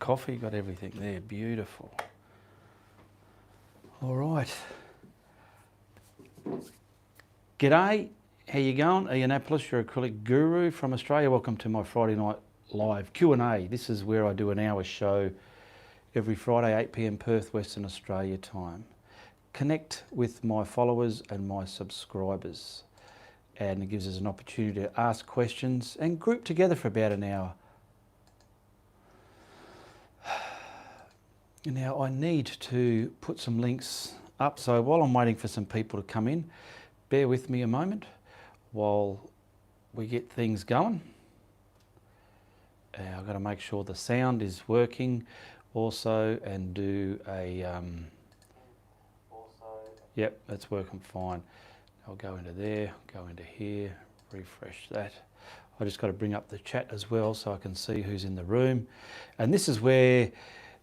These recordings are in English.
coffee, got everything there, beautiful. All right. G'day, how you going? Ianapolis, your acrylic guru from Australia. Welcome to my Friday night live Q&A. This is where I do an hour show every Friday, 8 p.m. Perth, Western Australia time. Connect with my followers and my subscribers. And it gives us an opportunity to ask questions and group together for about an hour. Now I need to put some links up, so while I'm waiting for some people to come in, bear with me a moment while we get things going. I've got to make sure the sound is working also and do a, yep, that's working fine. I'll go into there, go into here, refresh that. I just got to bring up the chat as well so I can see who's in the room. And this is where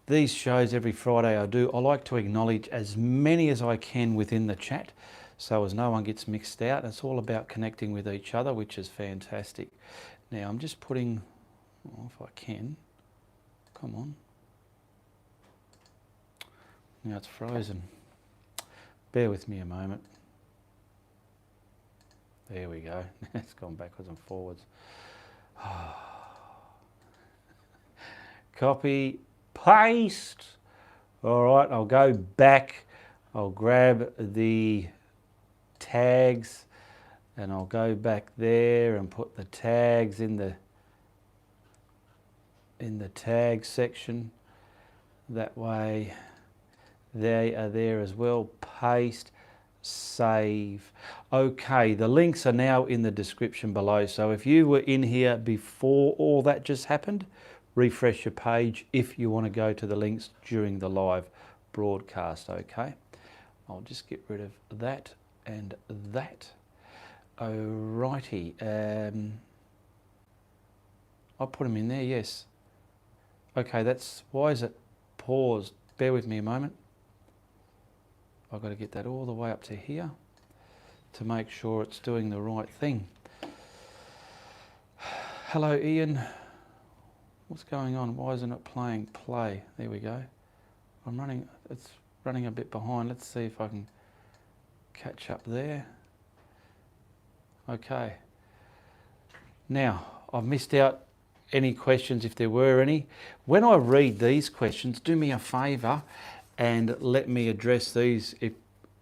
these shows every Friday I like to acknowledge as many as I can within the chat so as no one gets mixed out. It's all about connecting with each other, which is fantastic. Now I'm just putting, well, if I can, come on. Now it's frozen. Bear with me a moment. There we go. It's gone backwards and forwards. Copy, paste. All right, I'll go back. I'll grab the tags and I'll go back there and put the tags in the tag section. That way they are there as well. Paste. Save. Okay, the links are now in the description below. So if you were in here before all that just happened, refresh your page if you want to go to the links during the live broadcast. Okay, I'll just get rid of that and that. Alrighty, I'll put them in there, yes. Okay, that's, why is it paused? Bear with me a moment. I've got to get that all the way up to here to make sure it's doing the right thing. Hello Ian, what's going on? Why isn't it playing play? There we go. It's running a bit behind. Let's see if I can catch up there. Okay. Now, I've missed out any questions if there were any. When I read these questions, do me a favour and let me address these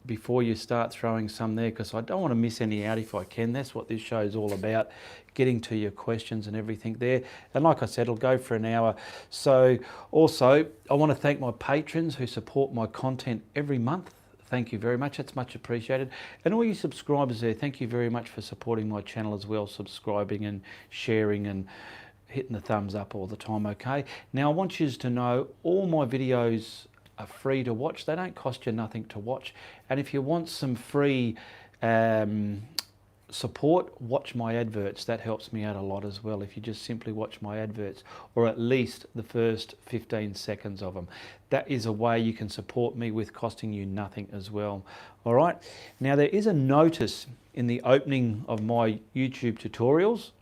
before you start throwing some there, because I don't want to miss any out if I can. That's what this show is all about, getting to your questions and everything there. And like I said, it'll go for an hour. So also, I want to thank my patrons who support my content every month. Thank you very much, that's much appreciated. And all you subscribers there, thank you very much for supporting my channel as well, subscribing and sharing and hitting the thumbs up all the time, okay? Now I want you to know all my videos are free to watch. They don't cost you nothing to watch. And if you want some free support, watch my adverts. That helps me out a lot as well. If you just simply watch my adverts, or at least the first 15 seconds of them. That is a way you can support me with costing you nothing as well. All right. Now there is a notice in the opening of my YouTube tutorials,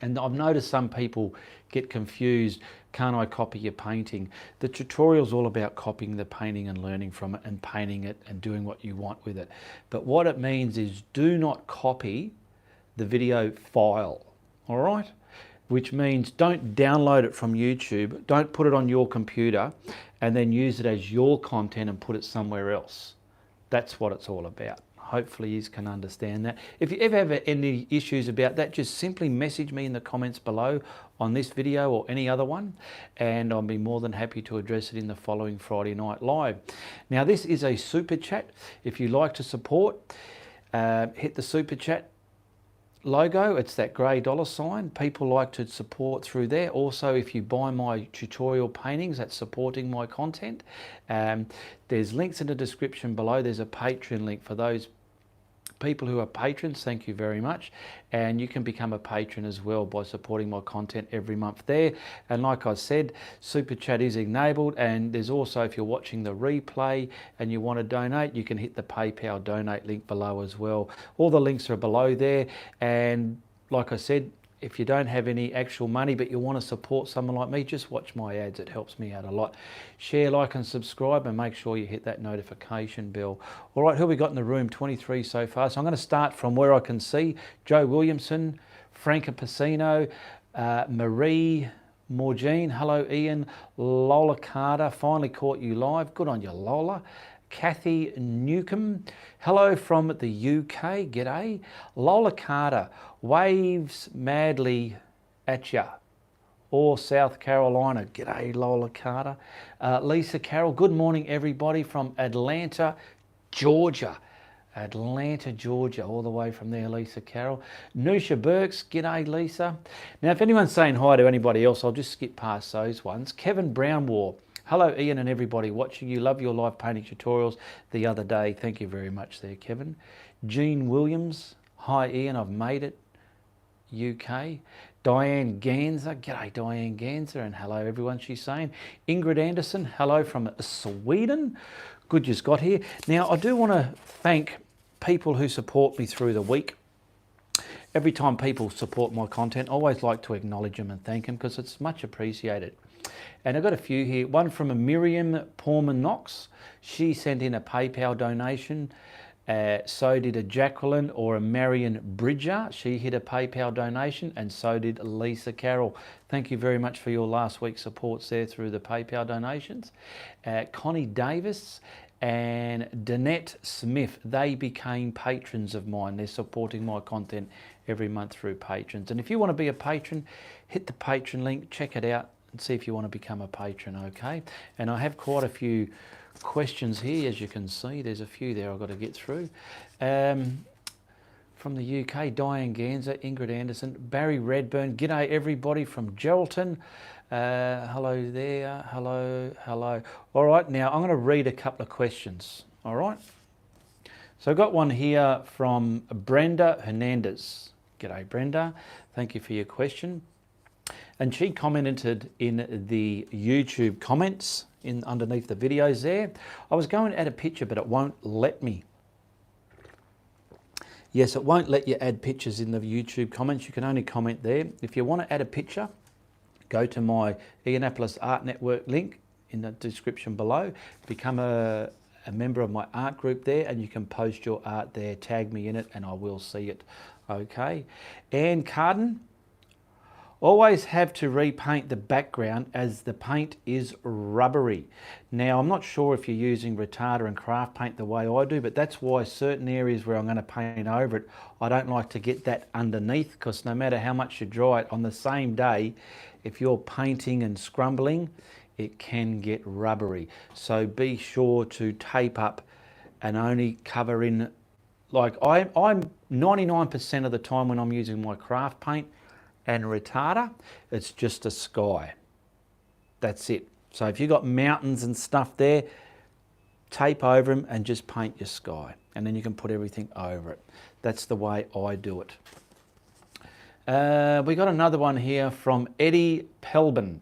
and I've noticed some people get confused. Can't I copy your painting? The tutorial's all about copying the painting and learning from it and painting it and doing what you want with it. But what it means is do not copy the video file, all right? Which means don't download it from YouTube, don't put it on your computer and then use it as your content and put it somewhere else. That's what it's all about. Hopefully you can understand that. If you ever have any issues about that, just simply message me in the comments below on this video or any other one, and I'll be more than happy to address it in the following Friday night live. Now this is a super chat. If you like to support, hit the super chat logo. It's that grey $sign. People like to support through there. Also, if you buy my tutorial paintings, that's supporting my content. There's links in the description below. There's a Patreon link for those people who are patrons. Thank you very much. And you can become a patron as well by supporting my content every month there. And like I said, super chat is enabled, and there's also, if you're watching the replay and you want to donate, you can hit the PayPal donate link below as well. All the links are below there, and like I said, if you don't have any actual money but you want to support someone like me, just watch my ads. It helps me out a lot. Share, like and subscribe, and make sure you hit that notification bell. All right, who we got in the room? 23 so far. So I'm going to start from where I can see. Joe Williamson, Franca Pacino, Marie Morgine, hello Ian. Lola Carter, finally caught you live. Good on you, Lola. Kathy Newcomb, hello from the UK, g'day. Lola Carter, waves madly at ya. Or South Carolina, g'day Lola Carter. Lisa Carroll, good morning everybody from Atlanta, Georgia. Atlanta, Georgia, all the way from there, Lisa Carroll. Nusha Burks, g'day Lisa. Now if anyone's saying hi to anybody else, I'll just skip past those ones. Kevin Brownwar, hello Ian and everybody watching you. Love your live painting tutorials the other day. Thank you very much there, Kevin. Jean Williams, hi Ian, I've made it. UK. Diane Ganser, g'day Diane Ganser, and hello everyone she's saying. Ingrid Anderson, hello from Sweden. Good you got here. Now I do want to thank people who support me through the week. Every time people support my content, I always like to acknowledge them and thank them because it's much appreciated. And I've got a few here. One from a Miriam Porman Knox. She sent in a PayPal donation. So did a Jacqueline or a Marion Bridger. She hit a PayPal donation, and so did Lisa Carroll. Thank you very much for your last week's supports there through the PayPal donations. Connie Davis and Danette Smith, they became patrons of mine. They're supporting my content every month through patrons. And if you want to be a patron, hit the patron link, check it out and see if you want to become a patron, okay? And I have quite a few questions here, as you can see. There's a few there I've got to get through. From the UK, Diane Ganser, Ingrid Anderson, Barry Redburn, g'day everybody from Geraldton. Hello there, hello. All right, now I'm going to read a couple of questions, all right? So I've got one here from Brenda Hernandez. G'day Brenda, thank you for your question. And she commented in the YouTube comments underneath the videos there. I was going to add a picture, but it won't let me. Yes, it won't let you add pictures in the YouTube comments. You can only comment there. If you want to add a picture, go to my Ianapolis Art Network link in the description below. Become a member of my art group there, and you can post your art there. Tag me in it and I will see it. Okay. Anne Carden, always have to repaint the background as the paint is rubbery. Now, I'm not sure if you're using retarder and craft paint the way I do, but that's why certain areas where I'm going to paint over it, I don't like to get that underneath, because no matter how much you dry it on the same day, if you're painting and scrumbling, it can get rubbery. So be sure to tape up and only cover in, like I'm 99% of the time when I'm using my craft paint and retarder, it's just a sky. That's it. So if you've got mountains and stuff there, tape over them and just paint your sky, and then you can put everything over it. That's the way I do it. We got another one here from Eddie Pleben,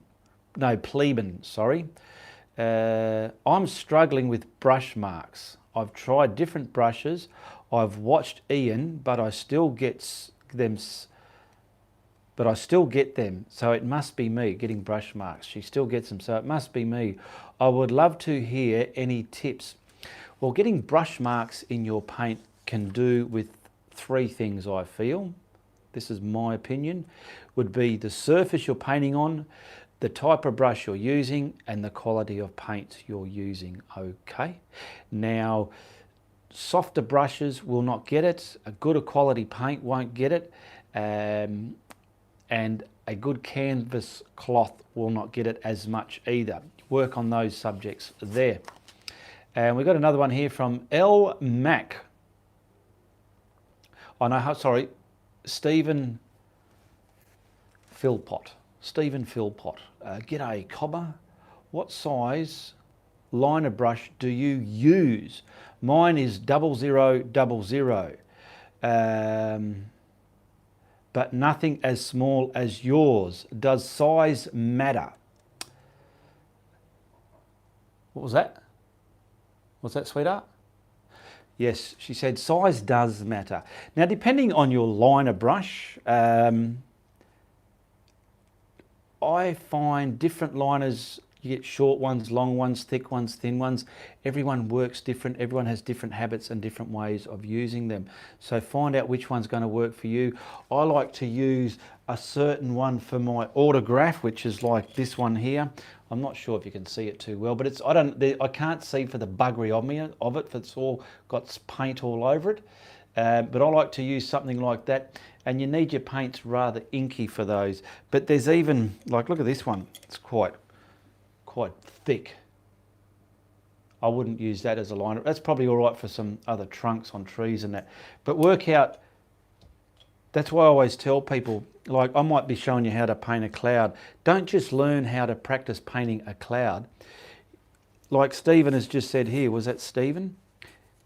sorry. I'm struggling with brush marks. I've tried different brushes. I've watched Ian, but I still get them. So it must be me getting brush marks. She still gets them, so it must be me. I would love to hear any tips. Well, getting brush marks in your paint can do with three things, I feel. This is my opinion. Would be the surface you're painting on, the type of brush you're using, and the quality of paint you're using, okay? Now, softer brushes will not get it. A good quality paint won't get it. And a good canvas cloth will not get it as much either. Work on those subjects there. And we've got another one here from L. Mac. Oh no, sorry, Stephen Philpott. G'day, Cobber. What size liner brush do you use? Mine is 0000. But nothing as small as yours. Does size matter? What was that? What's that, sweetheart? Yes, she said size does matter. Now, depending on your liner brush, I find different liners, you get short ones, long ones, thick ones, thin ones. Everyone works different. Everyone has different habits and different ways of using them. So find out which one's going to work for you. I like to use a certain one for my autograph, which is like this one here. I'm not sure if you can see it too well, but it's, I can't see for the buggery of it, it's all got paint all over it. But I like to use something like that, and you need your paints rather inky for those. But there's even, like, look at this one. It's quite thick. I wouldn't use that as a liner. That's probably all right for some other trunks on trees and that. But work out, that's why I always tell people, like I might be showing you how to paint a cloud. Don't just learn how to practice painting a cloud. Like Stephen has just said here, was that Stephen?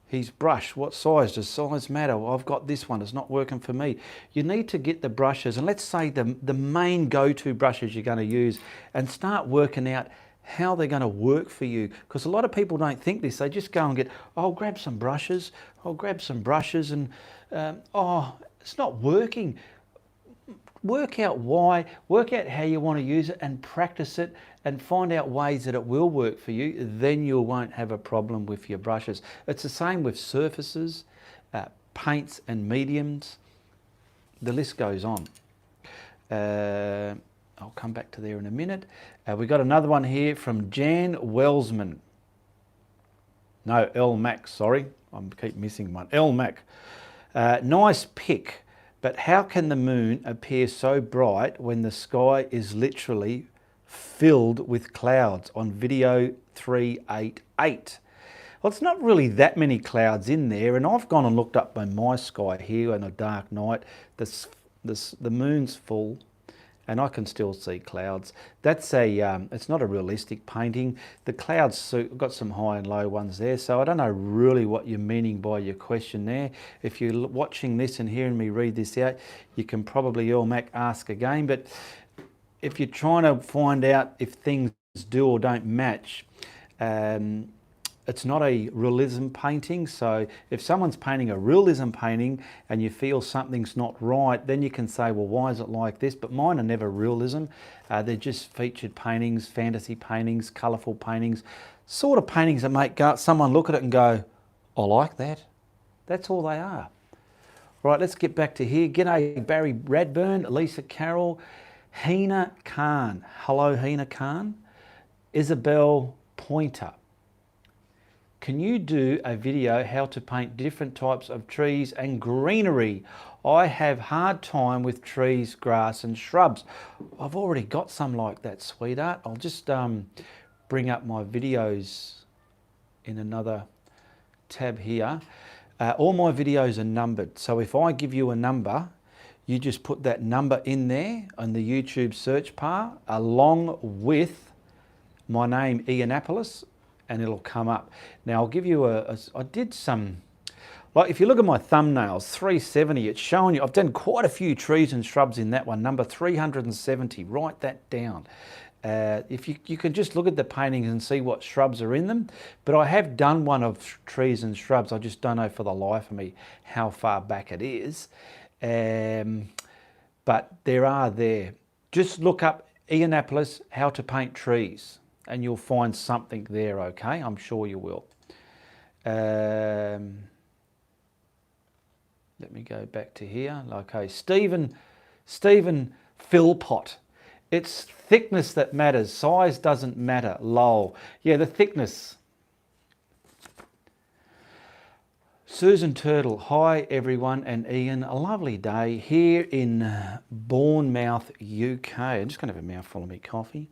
His brush, what size? Does size matter? Well, I've got this one, it's not working for me. You need to get the brushes, and let's say the main go-to brushes you're going to use, and start working out how they're going to work for you. Because a lot of people don't think this. They just go and get, oh, I'll grab some brushes, and oh, it's not working. Work out why, work out how you want to use it and practice it and find out ways that it will work for you. Then you won't have a problem with your brushes. It's the same with surfaces, paints and mediums. The list goes on. I'll come back to there in a minute. We got another one here from Jan Wellsman. No, L Mac, sorry. I keep missing one. L Mac. Nice pick. But how can the moon appear so bright when the sky is literally filled with clouds on video 388? Well, it's not really that many clouds in there, and I've gone and looked up by my sky here on a dark night. The moon's full, and I can still see clouds. That's it's not a realistic painting. The clouds got some high and low ones there, so I don't know really what you're meaning by your question there. If you're watching this and hearing me read this out, you can probably ask again, but if you're trying to find out if things do or don't match, it's not a realism painting. So if someone's painting a realism painting and you feel something's not right, then you can say, well, why is it like this? But mine are never realism. They're just featured paintings, fantasy paintings, colourful paintings, sort of paintings that make someone look at it and go, I like that. That's all they are. Right, let's get back to here. G'day, Barry Radburn, Lisa Carroll, Hina Khan. Hello, Hina Khan. Isabel Pointer. Can you do a video how to paint different types of trees and greenery? I have hard time with trees, grass and shrubs. I've already got some like that, sweetheart. I'll just bring up my videos in another tab here. All my videos are numbered. So if I give you a number, you just put that number in there on the YouTube search bar along with my name, Ianapolis, and it'll come up. Now I'll give you I did some, like if you look at my thumbnails, 370, it's showing you, I've done quite a few trees and shrubs in that one, number 370, write that down. If you can just look at the paintings and see what shrubs are in them, but I have done one of trees and shrubs, I just don't know for the life of me how far back it is, but there are there. Just look up Ianapolis, how to paint trees, and you'll find something there, okay? I'm sure you will. Let me go back to here. Okay, Stephen Philpott. It's thickness that matters. Size doesn't matter. Lol. Yeah, the thickness. Susan Turtle. Hi, everyone, and Ian. A lovely day here in Bournemouth, UK. I'm just going to have a mouthful of me coffee.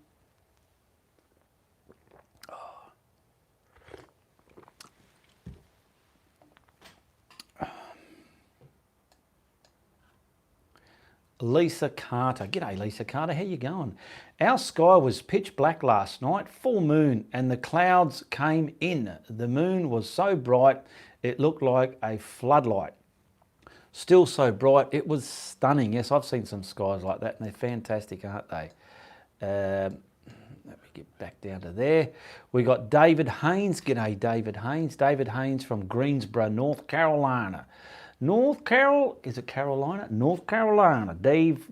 Lisa Carter. G'day, Lisa Carter. How you going? Our sky was pitch black last night, full moon, and the clouds came in. The moon was so bright, it looked like a floodlight. Still so bright, it was stunning. Yes, I've seen some skies like that, and they're fantastic, aren't they? Let me get back down to there. We got David Haynes. G'day, David Haynes. David Haynes from Greensboro, North Carolina. North Carolina? North Carolina. David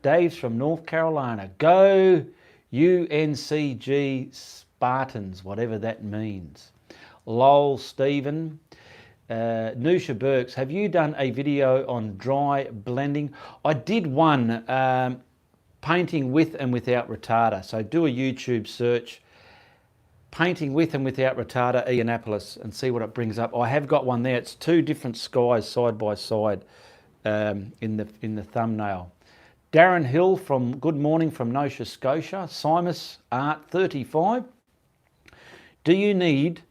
Dave's from North Carolina. Go UNCG Spartans, whatever that means. Lol, Stephen. Nusha Burks, have you done a video on dry blending? I did one, painting with and without retarder. So do a YouTube search, painting with and without retarder, Ianapolis, and see what it brings up. I have got one there. It's two different skies side by side in the thumbnail. Darren Hill from Good Morning from Nova Scotia. Simus Art 35. Do you need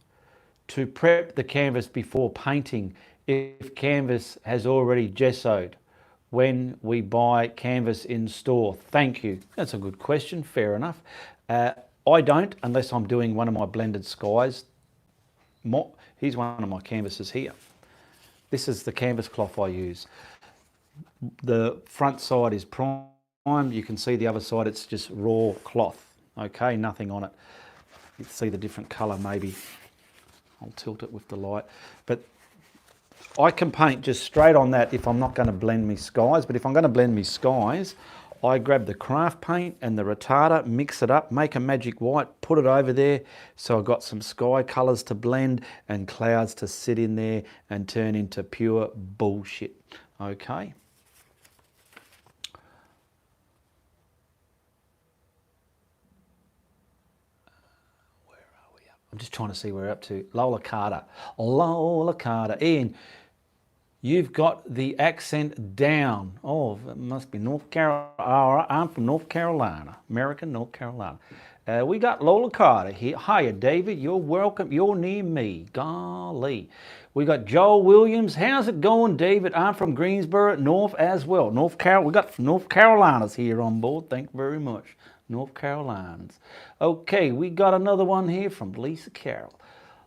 to prep the canvas before painting if canvas has already gessoed when we buy canvas in store? Thank you. That's a good question. Fair enough. I don't, unless I'm doing one of my blended skies. Here's one of my canvases here. This is the canvas cloth I use. The front side is primed. You can see the other side, it's just raw cloth. Okay, nothing on it. You can see the different colour maybe. I'll tilt it with the light. But I can paint just straight on that if I'm not going to blend me skies. But if I'm going to blend me skies, I grab the craft paint and the retarder, mix it up, make a magic white, put it over there. So I've got some sky colours to blend and clouds to sit in there and turn into pure bullshit. Okay. I'm just trying to see where we're up to. Lola Carter. Lola Carter. Ian, you've got the accent down. Oh, it must be North Carolina. I'm from North Carolina, American North Carolina. We got Lola Carter here. Hiya, David. You're welcome. You're near me. Golly. We got Joel Williams. How's it going, David? I'm from Greensboro, North as well. We got North Carolinas here on board. Thank you very much. North Carolinians. Okay, we got another one here from Lisa Carroll.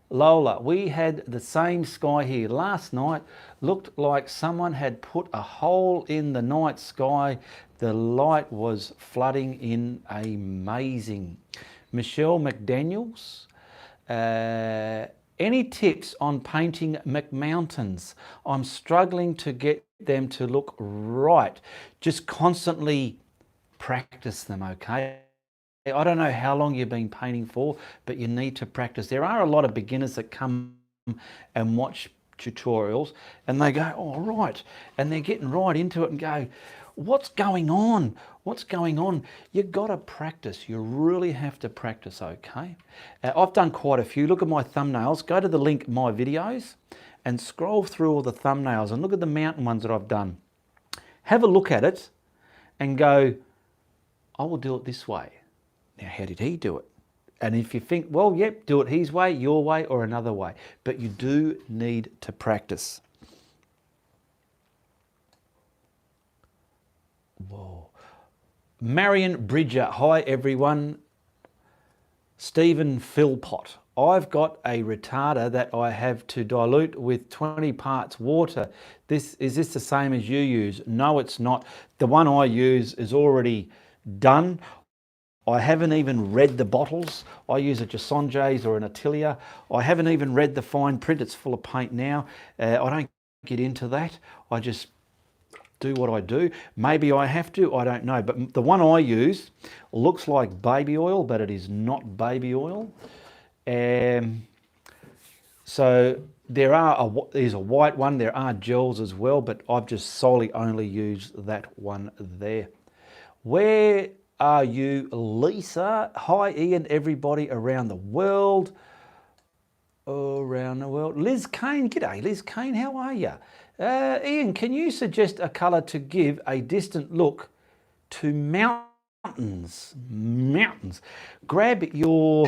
Lola, we had the same sky here last night. Looked like someone had put a hole in the night sky. The light was flooding in. Amazing. Michelle McDaniels. Any tips on painting McMountains? I'm struggling to get them to look right. Just constantly practice them, okay? I don't know how long you've been painting for, but you need to practice. There are a lot of beginners that come and watch tutorials and they go, oh, right. And they're getting right into it and go, what's going on? What's going on? You've got to practice. You really have to practice, okay? I've done quite a few. Look at my thumbnails. Go to the link, my videos, and scroll through all the thumbnails and look at the mountain ones that I've done. Have a look at it and go, I will do it this way. Now, how did he do it? And if you think, well, yep, do it his way, your way, or another way. But you do need to practice. Whoa. Marion Bridger. Hi, everyone. Stephen Philpott. I've got a retarder that I have to dilute with 20 parts water. Is this the same as you use? No, it's not. The one I use is already done. I haven't even read the bottles. I use a Jasonjays or an Atelier. I haven't even read the fine print. It's full of paint now. I don't get into that. I just do what I do. Maybe I have to, I don't know. But the one I use looks like baby oil, but it is not baby oil. So there's a white one. There are gels as well, but I've just solely only used that one there. Where are you, Lisa? Hi, Ian, everybody around the world. Around the world. Liz Kane, g'day, Liz Kane, how are you? Ian, can you suggest a colour to give a distant look to mountains? Mountains. Grab your,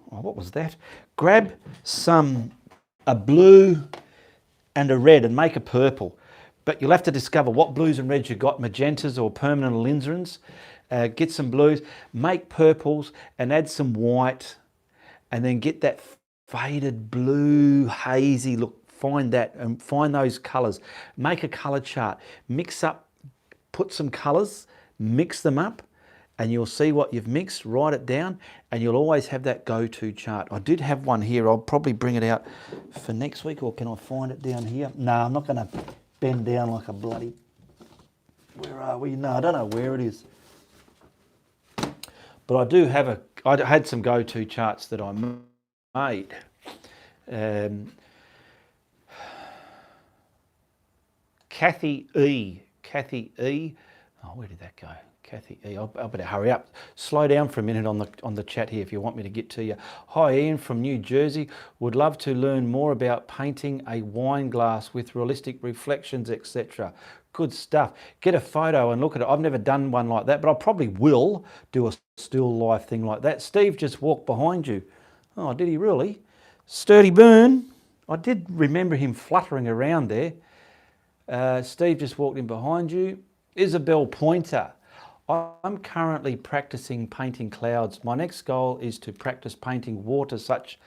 what was that? Grab a blue and a red and make a purple. But you'll have to discover what blues and reds you've got, magentas or permanent alizarin's. Get some blues, make purples and add some white and then get that faded blue, hazy look. Find that and find those colours. Make a colour chart. Mix up, put some colours, mix them up and you'll see what you've mixed, write it down and you'll always have that go-to chart. I did have one here. I'll probably bring it out for next week or can I find it down here? No, I'm not going to bend down like a bloody... Where are we? No, I don't know where it is. But I do have I had some go-to charts that I made. Kathy E. Oh, where did that go? Kathy E. I better hurry up. Slow down for a minute on the chat here if you want me to get to you. Hi, Ian from New Jersey. Would love to learn more about painting a wine glass with realistic reflections, etc. Good stuff. Get a photo and look at it. I've never done one like that, but I probably will do a still life thing like that. Steve just walked behind you. Oh, did he really? Sturdy Burn. I did remember him fluttering around there. Steve just walked in behind you. Isabel Pointer. I'm currently practicing painting clouds. My next goal is to practice painting water such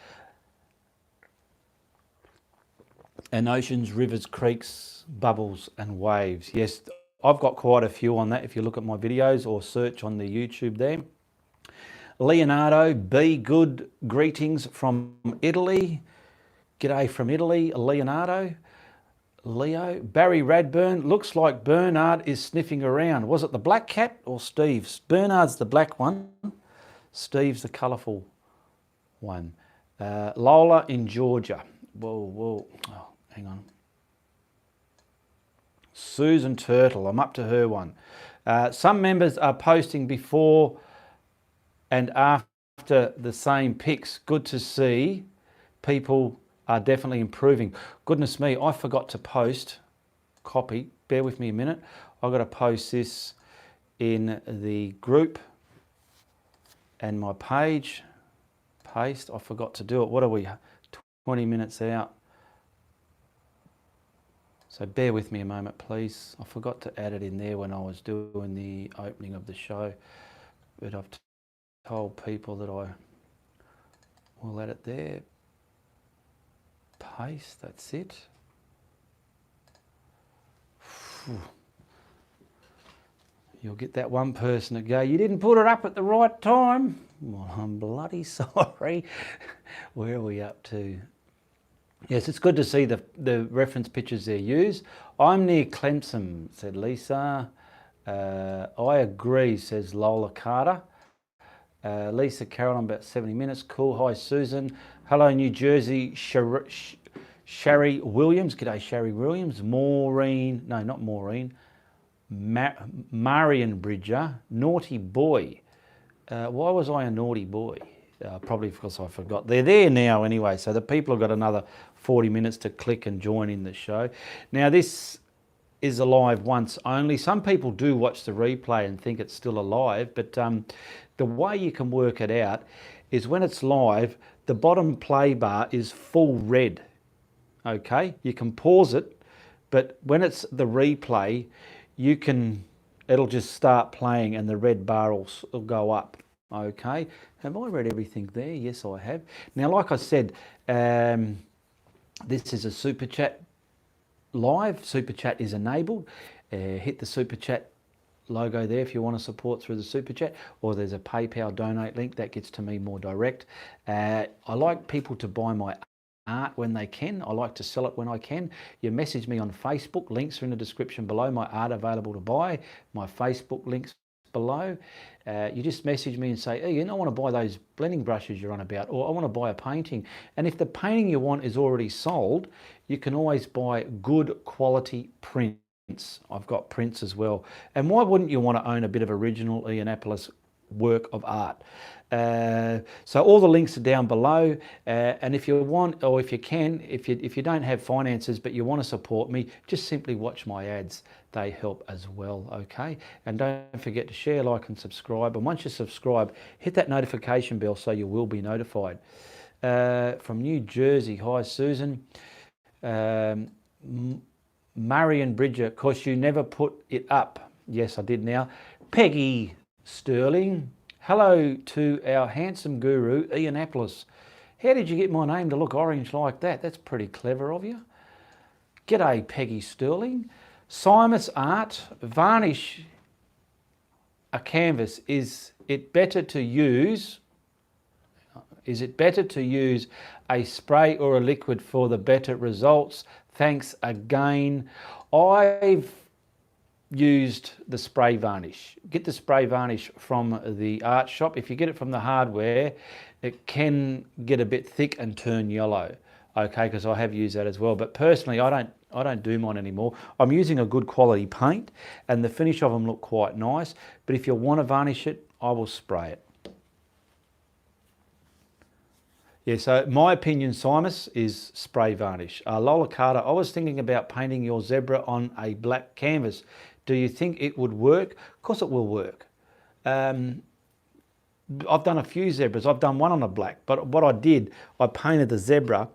and oceans, rivers, creeks, bubbles and waves. Yes, I've got quite a few on that if you look at my videos or search on the YouTube there. Leonardo B. Good greetings from Italy. G'day from Italy, Leonardo. Leo. Barry Radburn. Looks like Bernard is sniffing around. Was it the black cat or Steve's? Bernard's the black one. Steve's the colourful one. Lola in Georgia. Whoa. Oh, hang on. Susan Turtle. I'm up to her one. Some members are posting before and after the same pics. Good to see. People are definitely improving. Goodness me, I forgot to post, copy, bear with me a minute. I've got to post this in the group and my page. Paste, I forgot to do it. What are we, 20 minutes out? So bear with me a moment, please. I forgot to add it in there when I was doing the opening of the show, but I've told people that I will add it there. Paste, that's it. You'll get that one person to go, you didn't put it up at the right time. Well, I'm bloody sorry. Where are we up to? Yes, it's good to see the reference pictures they use. I'm near Clemson, said Lisa. I agree, says Lola Carter. Lisa Carroll, I'm about 70 minutes. Cool. Hi, Susan. Hello, New Jersey. Sherry Williams. G'day, Sherry Williams. Maureen. No, not Maureen. Marion Bridger. Naughty boy. Why was I a naughty boy? Probably because I forgot. They're there now anyway, so the people have got another 40 minutes to click and join in the show. Now, this is alive once only. Some people do watch the replay and think it's still alive, but the way you can work it out is when it's live, the bottom play bar is full red, okay? You can pause it, but when it's the replay, it'll just start playing and the red bar will go up, okay? Have I read everything there? Yes, I have. Now, like I said, this is a Super Chat live. Super Chat is enabled. Hit the Super Chat logo there if you want to support through the Super Chat, or there's a PayPal donate link that gets to me more direct. I like people to buy my art when they can. I like to sell it when I can. You message me on Facebook, links are in the description below. My art available to buy, my Facebook links below. You just message me and say, hey, I want to buy those blending brushes you're on about, or I want to buy a painting. And if the painting you want is already sold, you can always buy good quality prints. I've got prints as well. And why wouldn't you want to own a bit of original Ianapolis work of art? So all the links are down below, and if you want, or if you can, if you don't have finances but you want to support me, just simply watch my ads. They help as well, okay? And don't forget to share, like and subscribe, and once you subscribe, hit that notification bell so you will be notified. From New Jersey, hi Susan. Marion Bridger, of course you never put it up. Yes, I did now. Peggy Sterling, hello to our handsome guru, Ianapolis. How did you get my name to look orange like that? That's pretty clever of you. G'day, Peggy Sterling. Simus Art, varnish a canvas. Is it better to use a spray or a liquid for the better results? Thanks again. used the spray varnish. Get the spray varnish from the art shop. If you get it from the hardware, it can get a bit thick and turn yellow. Okay, because I have used that as well. But personally, I don't do mine anymore. I'm using a good quality paint, and the finish of them look quite nice. But if you want to varnish it, I will spray it. Yeah, so my opinion, Simus, is spray varnish. Lola Carter, I was thinking about painting your zebra on a black canvas. Do you think it would work? Of course it will work. I've done a few zebras. I've done one on a black, but what I did, I painted the zebra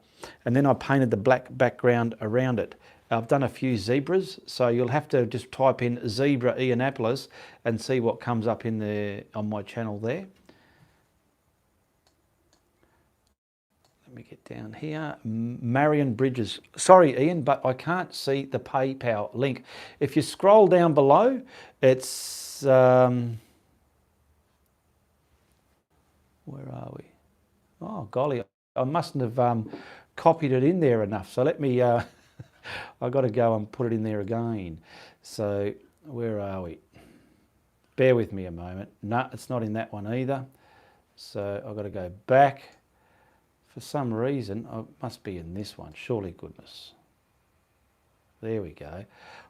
and then I painted the black background around it. I've done a few zebras, so you'll have to just type in zebra Ianapolis and see what comes up in the on my channel there. Let me get down here. Marion Bridges. Sorry, Ian, but I can't see the PayPal link. If you scroll down below, it's where are we? Oh, golly, I mustn't have copied it in there enough. So let me, I've got to go and put it in there again. So where are we? Bear with me a moment. No, it's not in that one either. So I've got to go back. For some reason, it must be in this one. Surely goodness. There we go.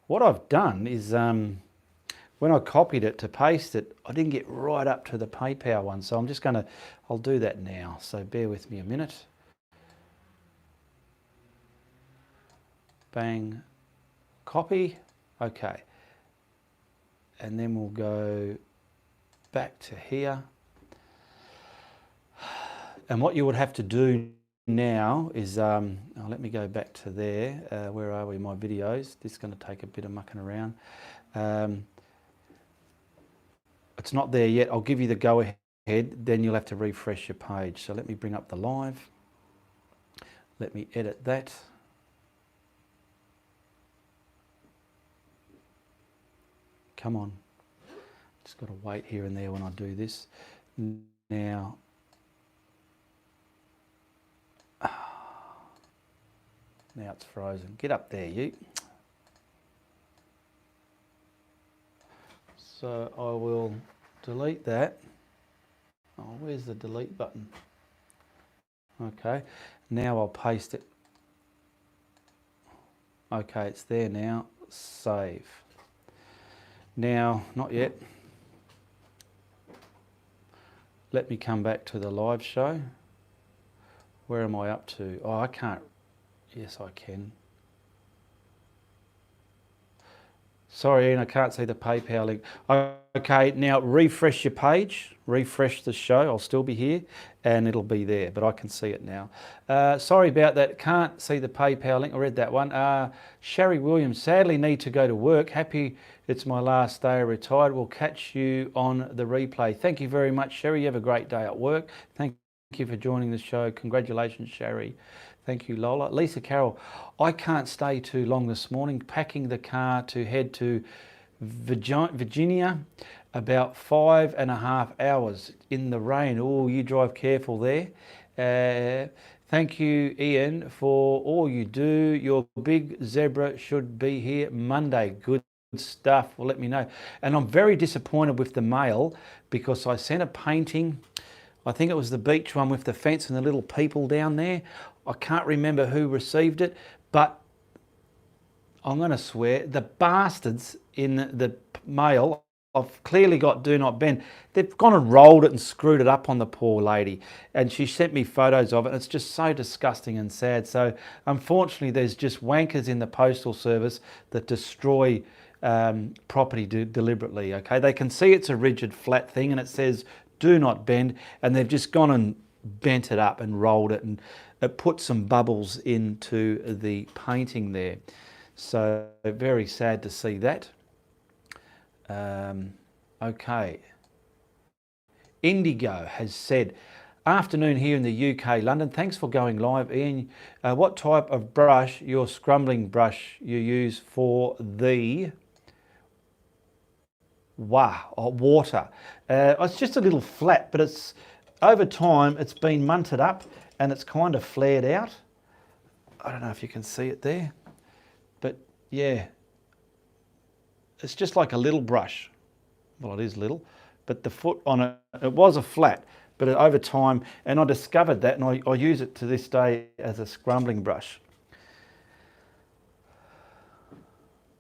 What I've done is, when I copied it to paste it, I didn't get right up to the PayPal one. So I'm just going to, I'll do that now. So bear with me a minute. Bang, copy. Okay. And then we'll go back to here. And what you would have to do now is, let me go back to there. Where are we? My videos. This is going to take a bit of mucking around. It's not there yet. I'll give you the go ahead, then you'll have to refresh your page. So let me bring up the live. Let me edit that. Come on. Just got to wait here and there when I do this. Now, now it's frozen. Get up there, you. So I will delete that. Oh, where's the delete button? Okay, now I'll paste it. Okay, it's there now. Save. Now, not yet. Let me come back to the live show. Where am I up to? Oh, I can't. Yes, I can. Sorry, Ian, I can't see the PayPal link. Okay, now refresh your page, refresh the show. I'll still be here and it'll be there, but I can see it now. Sorry about that, can't see the PayPal link. I read that one. Sherry Williams, sadly need to go to work. Happy it's my last day retired. We'll catch you on the replay. Thank you very much, Sherry. You have a great day at work. Thank you for joining the show. Congratulations, Sherry. Thank you, Lola. Lisa Carroll, I can't stay too long this morning. Packing the car to head to Virginia, about 5.5 hours in the rain. Oh, you drive careful there. Thank you, Ian, for all you do. Your big zebra should be here Monday. Good stuff. Well, let me know. And I'm very disappointed with the mail because I sent a painting. I think it was the beach one with the fence and the little people down there. I can't remember who received it, but I'm going to swear the bastards in the mail, I've clearly got do not bend. They've gone and rolled it and screwed it up on the poor lady. And she sent me photos of it. It's just so disgusting and sad. So unfortunately, there's just wankers in the postal service that destroy property deliberately, okay? They can see it's a rigid flat thing and it says do not bend, and they've just gone and bent it up and rolled it, and it put some bubbles into the painting there. So very sad to see that. Okay. Indigo has said, afternoon here in the UK, London. Thanks for going live, Ian. What type of brush, your scrumbling brush, you use for the water? It's just a little flat, but it's over time it's been munted up and it's kind of flared out. I don't know if you can see it there, but yeah, it's just like a little brush. Well, it is little, but the foot on it, it was a flat, but over time, and I discovered that, and I use it to this day as a scrumbling brush.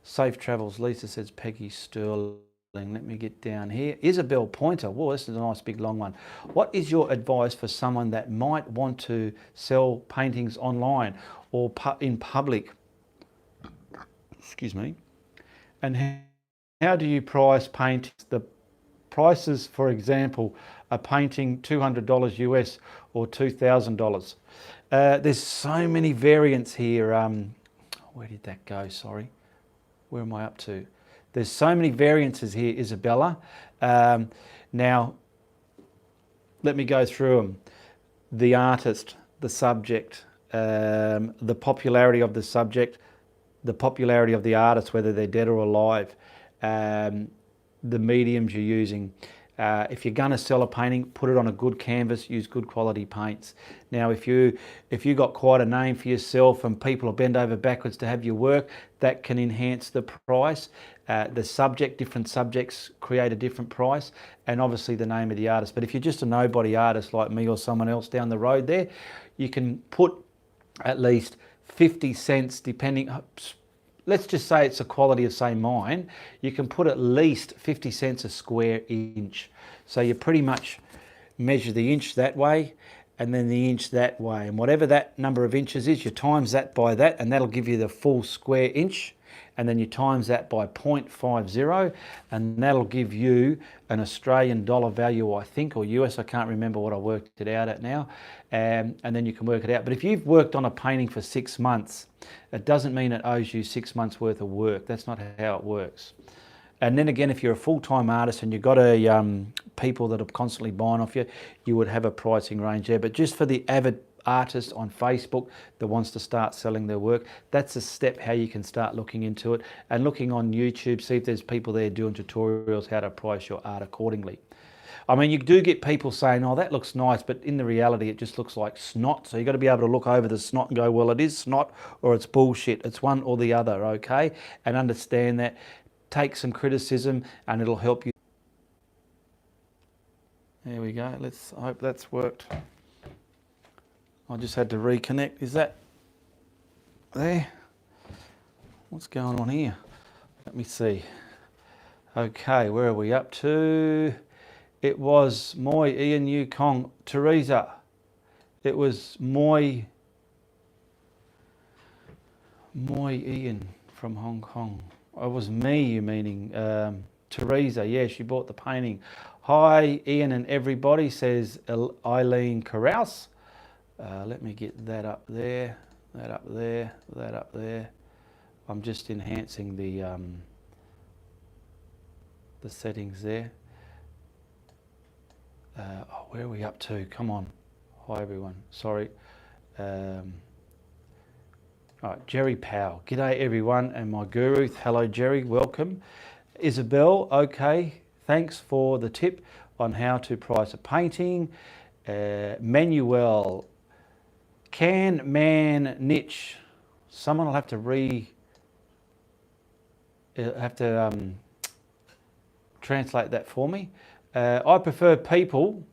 Safe travels, Lisa says. Peggy Sterling. Let me get down here. Isabel Pointer. Whoa, this is a nice big long one. What is your advice for someone that might want to sell paintings online or in public? Excuse me. And how do you price paintings? The prices, for example, a painting $200 US or $2,000. There's so many variants here. Where did that go? Sorry. Where am I up to? There's so many variances here, Isabella. Now, let me go through them. The artist, the subject, the popularity of the subject, the popularity of the artist, whether they're dead or alive, the mediums you're using. If you're going to sell a painting, put it on a good canvas, use good quality paints. Now, if you got quite a name for yourself and people will bend over backwards to have your work, that can enhance the price. The subject, different subjects create a different price, and obviously the name of the artist. But if you're just a nobody artist like me or someone else down the road there, you can put at least 50 cents, depending, let's just say it's a quality of, say, mine, you can put at least 50 cents a square inch. So you pretty much measure the inch that way and then the inch that way. And whatever that number of inches is, you times that by that, and that'll give you the full square inch. And then you times that by 0.50, and that'll give you an Australian dollar value, I think, or US, I can't remember what I worked it out at now. And then you can work it out. But if you've worked on a painting for 6 months, it doesn't mean it owes you 6 months worth of work. That's not how it works. And then again, if you're a full-time artist and you've got people that are constantly buying off you, you would have a pricing range there. But just for the avid artist on Facebook that wants to start selling their work, that's a step how you can start looking into it, and looking on YouTube, see if there's people there doing tutorials how to price your art accordingly. I mean, you do get people saying, oh, that looks nice, but in the reality, it just looks like snot. So you've got to be able to look over the snot and go, well, it is snot or it's bullshit. It's one or the other, okay? And understand that. Take some criticism and it'll help you. There we go. I hope that's worked. I just had to reconnect. Is that there? What's going on here? Let me see. Okay, where are we up to? It was Moi Ian Yukong Teresa. It was Moi Ian from Hong Kong. It was me, you meaning Teresa. Yeah, she bought the painting. Hi, Ian and everybody, says Eileen Carouse. Let me get that up there, that up there, that up there. I'm just enhancing the settings there. Where are we up to? Come on. Hi everyone. Sorry. All right, Jerry Powell. G'day everyone, and my guru. Hello Jerry, welcome. Isabel, okay. Thanks for the tip on how to price a painting. Manuel. Can man niche? Someone will have to translate that for me. I prefer people,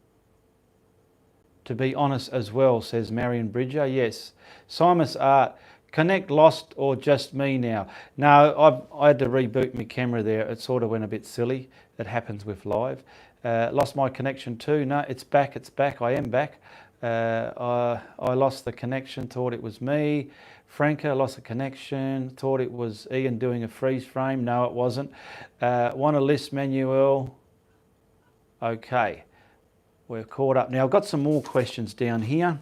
to be honest as well, says Marion Bridger. Yes. Simus Art. Connect lost or just me now? No, I had to reboot my camera there. It sort of went a bit silly. It happens with live. Lost my connection too. No, it's back. It's back. I am back. I lost the connection, thought it was me. Franca lost the connection, thought it was Ian doing a freeze frame. No, it wasn't. Want a list, Manuel? Okay, we're caught up. Now, I've got some more questions down here.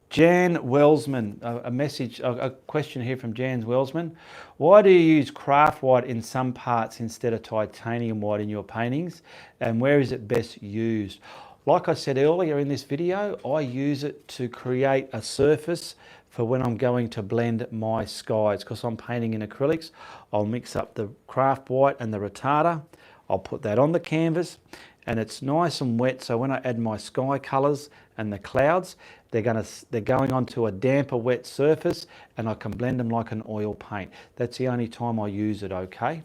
Jan Wellsman, a question here from Jan Wellsman. Why do you use craft white in some parts instead of titanium white in your paintings? And where is it best used? Like I said earlier in this video, I use it to create a surface for when I'm going to blend my skies. Because I'm painting in acrylics, I'll mix up the craft white and the retarder. I'll put that on the canvas, and it's nice and wet, so when I add my sky colours and the clouds, they're going onto a damper wet surface, and I can blend them like an oil paint. That's the only time I use it, okay?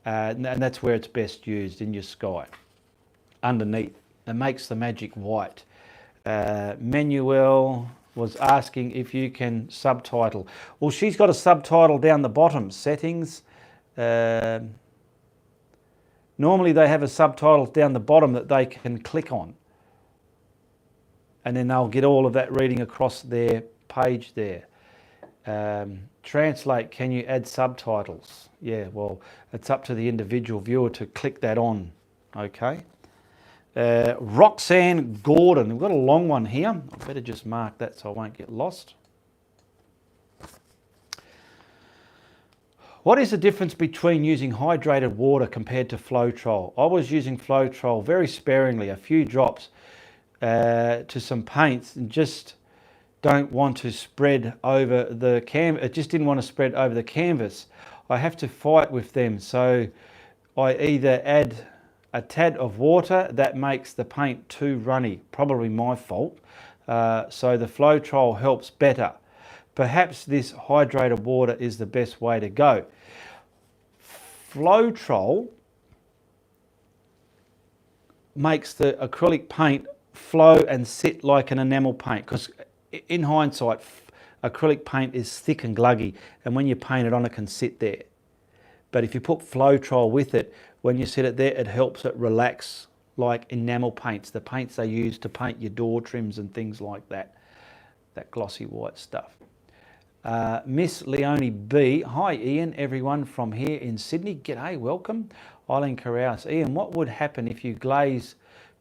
And that's where it's best used, in your sky. Underneath, it makes the magic white. Manuel was asking if you can subtitle. Well, she's got a subtitle down the bottom, settings. Normally they have a subtitle down the bottom that they can click on, and then they'll get all of that reading across their page there. Translate, can you add subtitles? Yeah, well, it's up to the individual viewer to click that on, okay? Roxanne Gordon, we've got a long one here. I better just mark that so I won't get lost. What is the difference between using hydrated water compared to Floetrol? I was using Floetrol very sparingly, a few drops to some paints, and just don't want to spread over the canvas. It just didn't want to spread over the canvas. I have to fight with them, so I either add a tad of water that makes the paint too runny. Probably my fault. So the Floetrol helps better. Perhaps this hydrated water is the best way to go. Floetrol makes the acrylic paint flow and sit like an enamel paint, because in hindsight, acrylic paint is thick and gluggy, and when you paint it on, it can sit there. But if you put Floetrol with it, when you sit it there, it helps it relax like enamel paints, the paints they use to paint your door trims and things like that, that glossy white stuff. Miss Leonie B. Hi Ian, everyone from here in Sydney. G'day, welcome. Eileen Carouse. Ian, what would happen if you glaze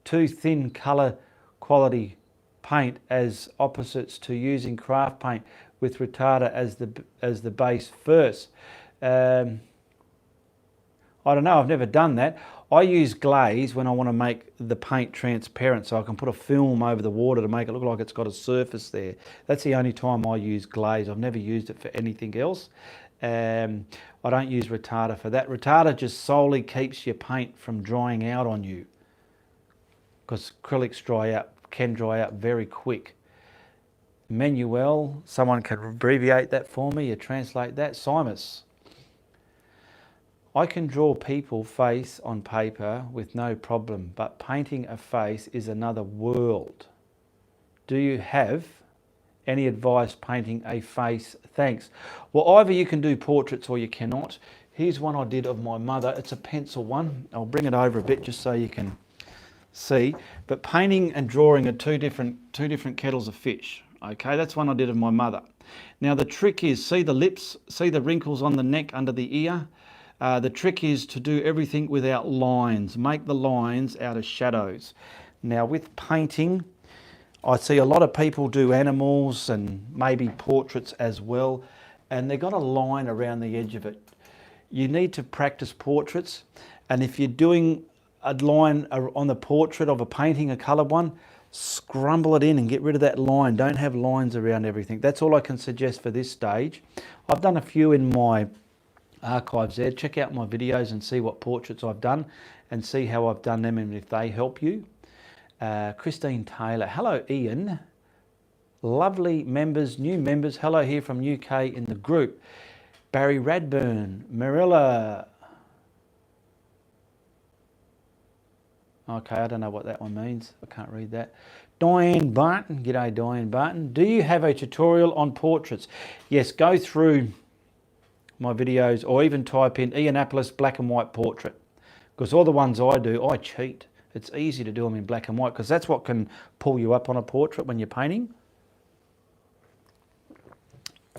too thin colour quality paint as opposites to using craft paint with retarder as the base first? I don't know, I've never done that. I use glaze when I want to make the paint transparent, so I can put a film over the water to make it look like it's got a surface there. That's the only time I use glaze. I've never used it for anything else. I don't use retarder for that. Retarder just solely keeps your paint from drying out on you, because acrylics can dry out very quick. Manuel, someone can abbreviate that for me, you translate that. Simus. I can draw people's face on paper with no problem, but painting a face is another world. Do you have any advice painting a face? Thanks. Well, either you can do portraits or you cannot. Here's one I did of my mother. It's a pencil one. I'll bring it over a bit just so you can see. But painting and drawing are two different kettles of fish. Okay, that's one I did of my mother. Now the trick is, see the lips, see the wrinkles on the neck under the ear? The trick is to do everything without lines. Make the lines out of shadows. Now with painting, I see a lot of people do animals and maybe portraits as well, and they've got a line around the edge of it. You need to practice portraits, and if you're doing a line on the portrait of a painting, a coloured one, scrumble it in and get rid of that line. Don't have lines around everything. That's all I can suggest for this stage. I've done a few in my archives there. Check out my videos and see what portraits I've done and see how I've done them and if they help you. Christine Taylor. Hello Ian. Lovely members, new members. Hello here from UK in the group. Barry Radburn. Marilla. Okay, I don't know what that one means. I can't read that. Diane Barton. G'day Diane Barton. Do you have a tutorial on portraits? Yes, go through my videos or even type in Ianapolis black and white portrait, because all the ones I do, I cheat. It's easy to do them in black and white because that's what can pull you up on a portrait when you're painting.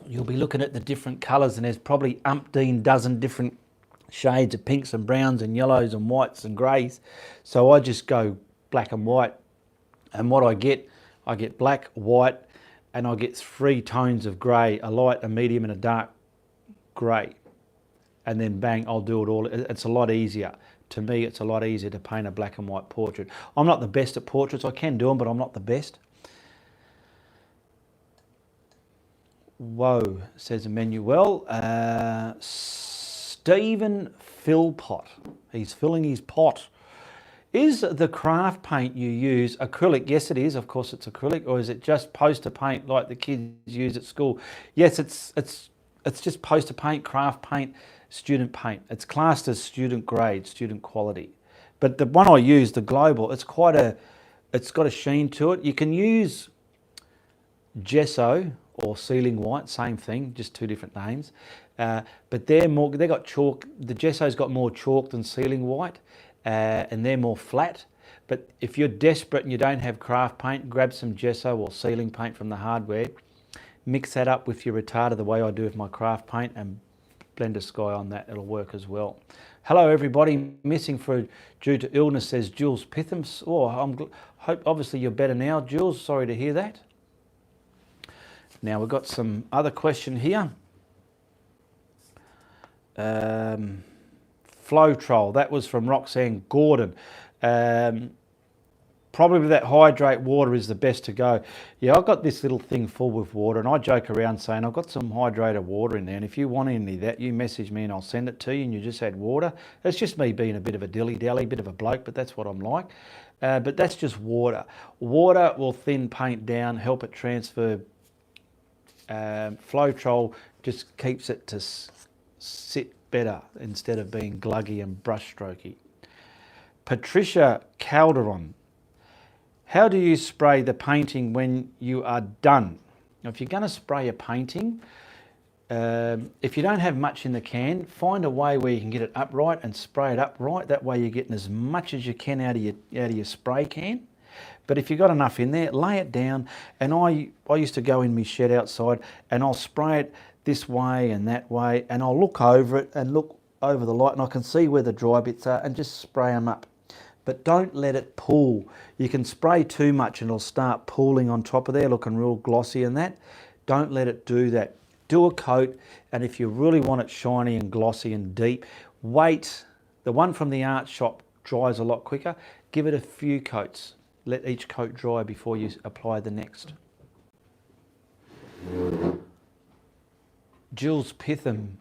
You'll be looking at the different colours and there's probably umpteen dozen different shades of pinks and browns and yellows and whites and greys. So I just go black and white, and what I get black, white, and I get 3 tones of grey, a light, a medium and a dark grey, and then bang, I'll do it all. It's a lot easier. To me, it's a lot easier to paint a black and white portrait. I'm not the best at portraits. I can do them, but I'm not the best. Whoa, says Emmanuel. Stephen Philpott. He's filling his pot. Is the craft paint you use acrylic? Yes, it is. Of course, it's acrylic. Or is it just poster paint like the kids use at school? Yes, it's just poster paint, craft paint, student paint. It's classed as student grade, student quality. But the one I use, the Global, it's got a sheen to it. You can use gesso or sealing white, same thing, just two different names. But they got chalk. The gesso's got more chalk than sealing white, and they're more flat. But if you're desperate and you don't have craft paint, grab some gesso or sealing paint from the hardware, mix that up with your retarder the way I do with my craft paint, and blend a sky on that. It'll work as well. Hello everybody, missing due to illness, says Jules Pitham. Oh, hope obviously you're better now, Jules. Sorry to hear that. Now we've got some other question here. Flow-Troll, that was from Roxanne Gordon. Probably that hydrate water is the best to go. Yeah, I've got this little thing full with water, and I joke around saying I've got some hydrated water in there, and if you want any of that, you message me and I'll send it to you, and you just add water. It's just me being a bit of a dilly-dally, bit of a bloke, but that's what I'm like. But that's just water. Water will thin paint down, help it transfer. Flow-Troll just keeps it to sit better instead of being gluggy and brushstrokey. Patricia Calderon, how do you spray the painting when you are done? Now, if you're going to spray a painting, if you don't have much in the can, find a way where you can get it upright and spray it upright. That way you're getting as much as you can out of your spray can. But if you've got enough in there, lay it down. And I used to go in my shed outside and I'll spray it this way and that way, and I'll look over it and look over the light, and I can see where the dry bits are and just spray them up. But don't let it pool. You can spray too much and it'll start pooling on top of there, looking real glossy and that. Don't let it do that. Do a coat, and if you really want it shiny and glossy and deep, wait. The one from the art shop dries a lot quicker. Give it a few coats. Let each coat dry before you apply the next. Jules Pitham,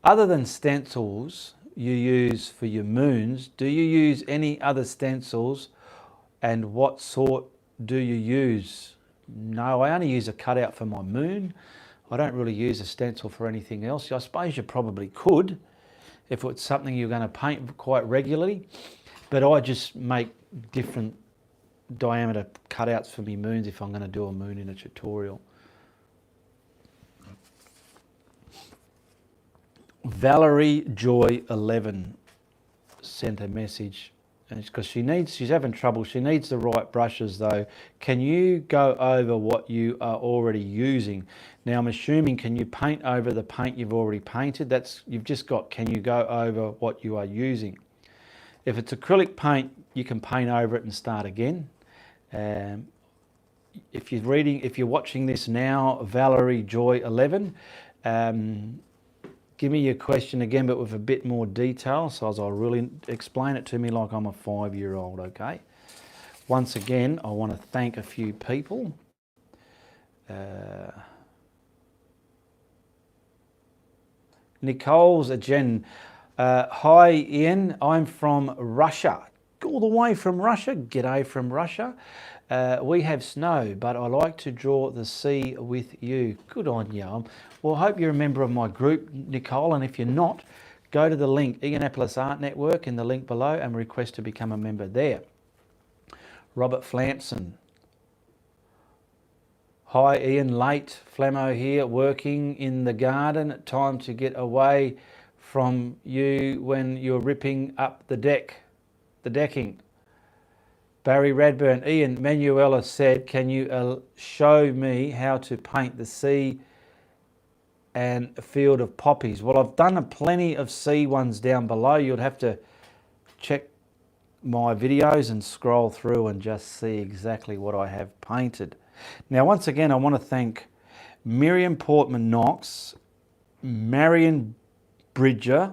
other than stencils you use for your moons, do you use any other stencils, and what sort do you use? No, I only use a cutout for my moon. I don't really use a stencil for anything else. I suppose you probably could if it's something you're going to paint quite regularly, but I just make different diameter cutouts for my moons if I'm going to do a moon in a tutorial. Valerie Joy 11 sent a message, and it's because she's having trouble. She needs the right brushes though. Can you go over what you are already using? Now I'm assuming, can you paint over the paint you've already painted? You've just got, can you go over what you are using? If it's acrylic paint, you can paint over it and start again. If you're watching this now, Valerie Joy 11, give me your question again, but with a bit more detail, so as I'll really explain it to me like I'm a 5-year-old, okay? Once again, I want to thank a few people. Nicole's a Jen. Hi Ian, I'm from Russia. All the way from Russia. G'day from Russia. We have snow, but I like to draw the sea with you. Good on you. Well, I hope you're a member of my group, Nicole, and if you're not, go to the link, Ianapolis Art Network, in the link below, and request to become a member there. Robert Flanson. Hi Ian, late. Flammo here, working in the garden. Time to get away from you when you're ripping up the decking. Barry Radburn. Ian, Manuela said, can you show me how to paint the sea and a field of poppies? Well, I've done plenty of sea ones down below. You'd have to check my videos and scroll through and just see exactly what I have painted. Now, once again, I want to thank Miriam Portman Knox, Marion Bridger,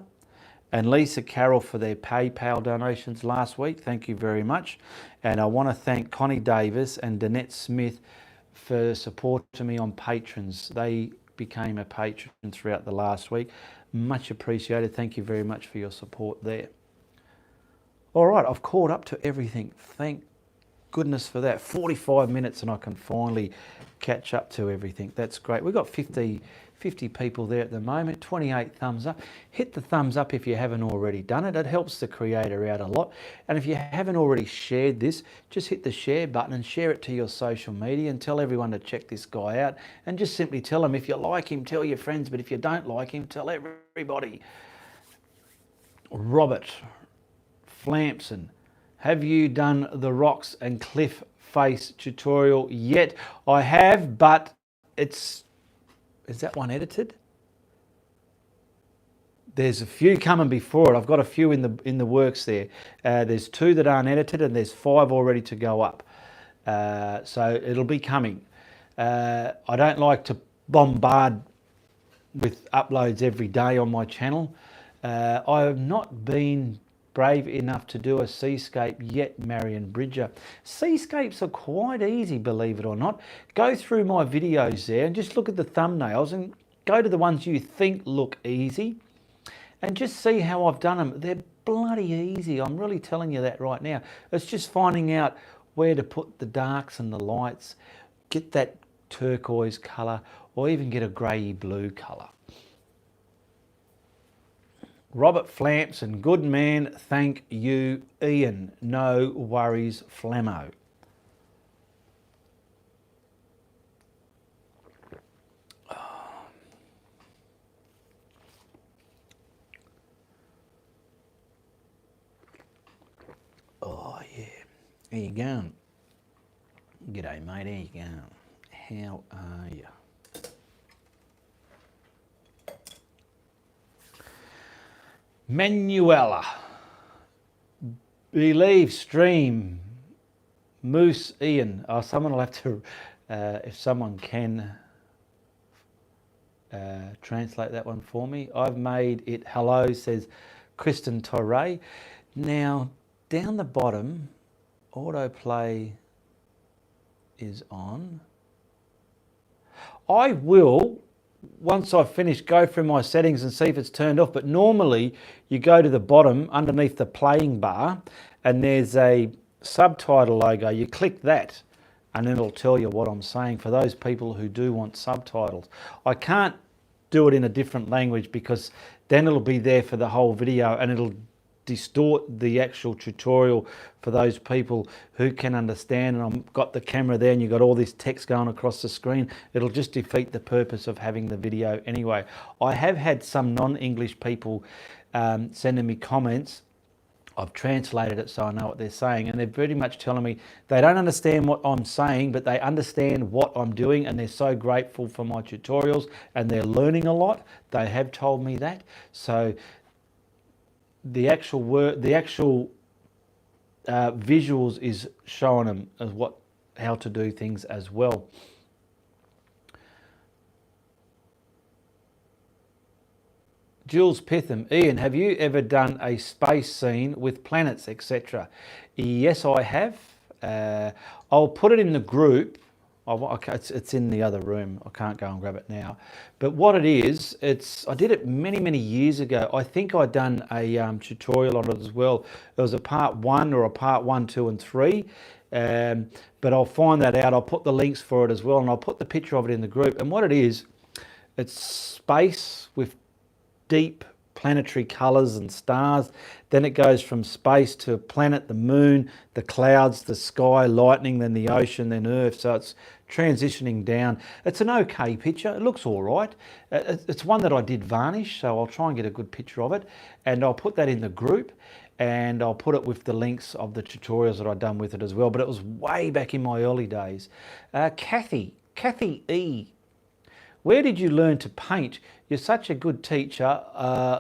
and Lisa Carroll for their PayPal donations last week. Thank you very much. And I want to thank Connie Davis and Danette Smith for supporting me on patrons. They became a patron throughout the last week. Much appreciated. Thank you very much for your support there. All right, I've caught up to everything. Thank goodness for that. 45 minutes and I can finally catch up to everything. That's great. We've got 50 people there at the moment, 28 thumbs up. Hit the thumbs up if you haven't already done it. It helps the creator out a lot. And if you haven't already shared this, just hit the share button and share it to your social media and tell everyone to check this guy out. And just simply tell them if you like him, tell your friends. But if you don't like him, tell everybody. Robert Flampson, have you done the rocks and cliff face tutorial yet? I have, but is that one edited? There's a few coming before it. I've got a few in the works there. There's 2 that aren't edited and there's 5 already to go up. So it'll be coming. I don't like to bombard with uploads every day on my channel. I have not been brave enough to do a seascape yet, Marion Bridger. Seascapes are quite easy, believe it or not. Go through my videos there and just look at the thumbnails and go to the ones you think look easy and just see how I've done them. They're bloody easy. I'm really telling you that right now. It's just finding out where to put the darks and the lights, get that turquoise colour or even get a grey blue colour. Robert Flampson, good man, thank you, Ian. No worries, Flammo. Oh, yeah. How you going? G'day, mate. How you going? How are you? Manuela, believe stream, Moose Ian. Oh, someone will have to, if someone can translate that one for me. I've made it. Hello, says Kristen Torre. Now, down the bottom, autoplay is on. I will, once I've finished, go through my settings and see if it's turned off. But normally you go to the bottom underneath the playing bar and there's a subtitle logo. You click that and it'll tell you what I'm saying for those people who do want subtitles. I can't do it in a different language because then it'll be there for the whole video and it'll distort the actual tutorial for those people who can understand. And I've got the camera there and you've got all this text going across the screen. It'll just defeat the purpose of having the video anyway. I have had some non-English people sending me comments. I've translated it so I know what they're saying, and they're pretty much telling me they don't understand what I'm saying, but they understand what I'm doing, and they're so grateful for my tutorials and they're learning a lot. They have told me that. So the actual visuals is showing them as how to do things as well. Jules Pitham, Ian, have you ever done a space scene with planets, etc.? Yes, I have. I'll put it in the group. It's in the other room. I can't go and grab it now. But what it is, I did it many years ago. I think I'd done a tutorial on it as well. It was a part 1 or a part 1, 2 and 3. But I'll find that out. I'll put the links for it as well, and I'll put the picture of it in the group. And what it is, it's space with deep planetary colours and stars. Then it goes from space to a planet, the moon, the clouds, the sky, lightning, then the ocean, then Earth. So it's transitioning down. It's an okay picture. It looks all right. It's one that I did varnish, so I'll try and get a good picture of it. And I'll put that in the group, and I'll put it with the links of the tutorials that I've done with it as well. But it was way back in my early days. Kathy E. Where did you learn to paint? You're such a good teacher,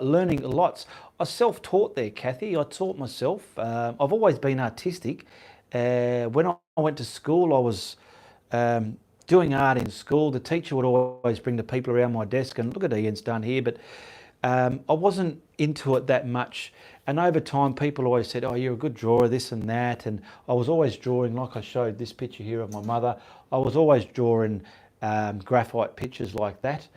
learning lots. I self-taught there, Kathy. I taught myself. I've always been artistic. When I went to school, I was doing art in school. The teacher would always bring the people around my desk and look at Ian's done here, but I wasn't into it that much. And over time, people always said, oh, you're a good drawer, this and that. And I was always drawing, like I showed this picture here of my mother. I was always drawing graphite pictures like that.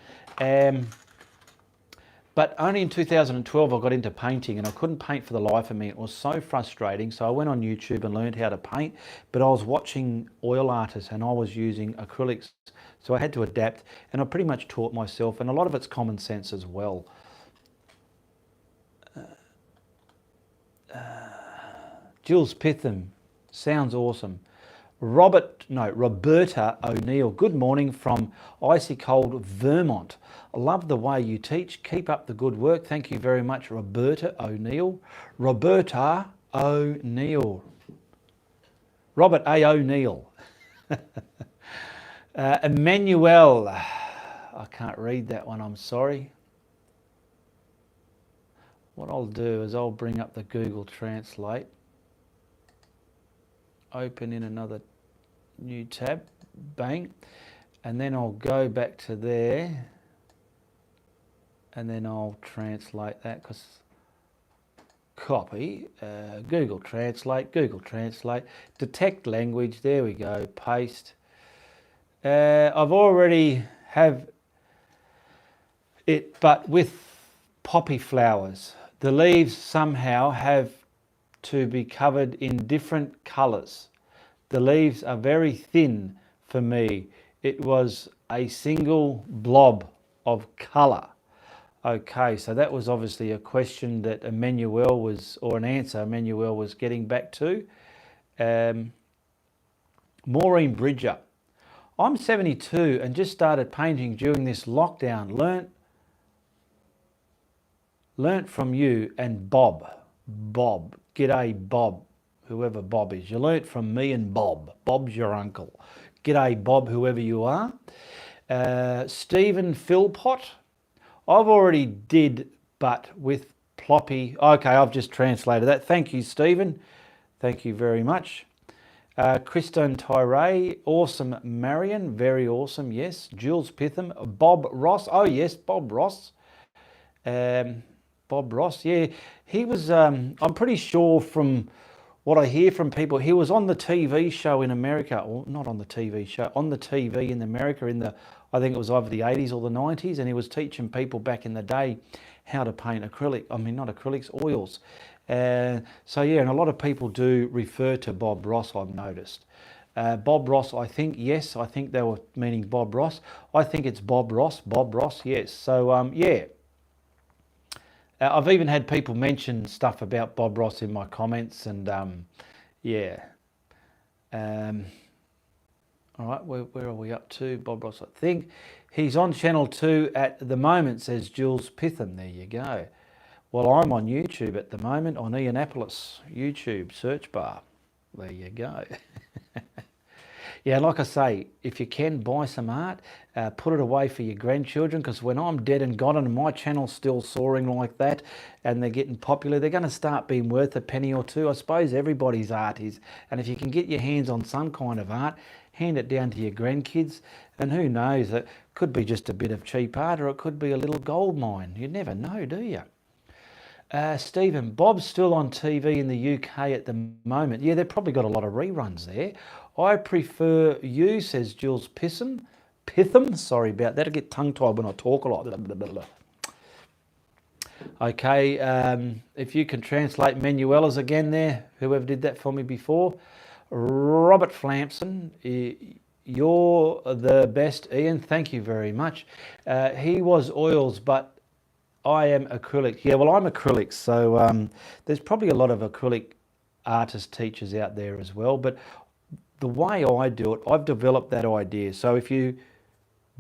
But only in 2012 I got into painting, and I couldn't paint for the life of me. It was so frustrating. So I went on YouTube and learned how to paint, but I was watching oil artists and I was using acrylics. So I had to adapt, and I pretty much taught myself, and a lot of it's common sense as well. Jules Pitham, sounds awesome. Roberta O'Neill, good morning from icy cold Vermont. I love the way you teach. Keep up the good work. Thank you very much, Roberta O'Neill. Roberta O'Neill. Robert A. O'Neill. Emmanuel. I can't read that one, I'm sorry. What I'll do is I'll bring up the Google Translate. Open in another new tab, bang, and then I'll go back to there, and then I'll translate that, because copy, Google Translate, detect language, there we go, paste. I've already have it, but with poppy flowers. The leaves somehow have to be covered in different colours. The leaves are very thin for me. It was a single blob of colour. Okay, so that was obviously a question that Emmanuel was, or an answer Emmanuel was getting back to. Maureen Bridger. I'm 72 and just started painting during this lockdown. Learnt from you and Bob. G'day, Bob, whoever Bob is. You learnt from me and Bob. Bob's your uncle. G'day, Bob, whoever you are. Stephen Philpott. I've already did, but with ploppy. Okay, I've just translated that. Thank you, Stephen. Thank you very much. Kristen Tyree. Awesome, Marion. Very awesome, yes. Jules Pitham. Bob Ross. Oh, yes, Bob Ross. Bob Ross, yeah, he was, I'm pretty sure from what I hear from people, he was on the TV show in America, or not on the TV show, on the TV in America in the, I think it was either the 80s or the 90s, and he was teaching people back in the day how to paint not acrylics, oils. So yeah, and a lot of people do refer to Bob Ross, I've noticed. Bob Ross, I think, yes, I think they were meaning Bob Ross. I think it's Bob Ross, yes. So yeah. I've even had people mention stuff about Bob Ross in my comments, and yeah. All right, where are we up to? Bob Ross, I think he's on channel 2 at the moment, says Jules Pitham. There you go. Well, I'm on YouTube at the moment, on Ianapolis YouTube search bar. There you go. Yeah, like I say, if you can buy some art, put it away for your grandchildren, because when I'm dead and gone and my channel's still soaring like that and they're getting popular, they're going to start being worth a penny or two. I suppose everybody's art is. And if you can get your hands on some kind of art, hand it down to your grandkids, and who knows, it could be just a bit of cheap art, or it could be a little gold mine. You never know, do you? Stephen, Bob's still on TV in the UK at the moment. Yeah, they've probably got a lot of reruns there. I prefer you, says Jules Pitham. Sorry about that. I get tongue-tied when I talk a lot. Blah, blah, blah, blah. Okay, if you can translate Manuela's again there, whoever did that for me before. Robert Flampson, you're the best, Ian. Thank you very much. He was oils, but I am acrylic. Yeah, well, I'm acrylics, so there's probably a lot of acrylic artist teachers out there as well, but the way I do it, I've developed that idea. So if you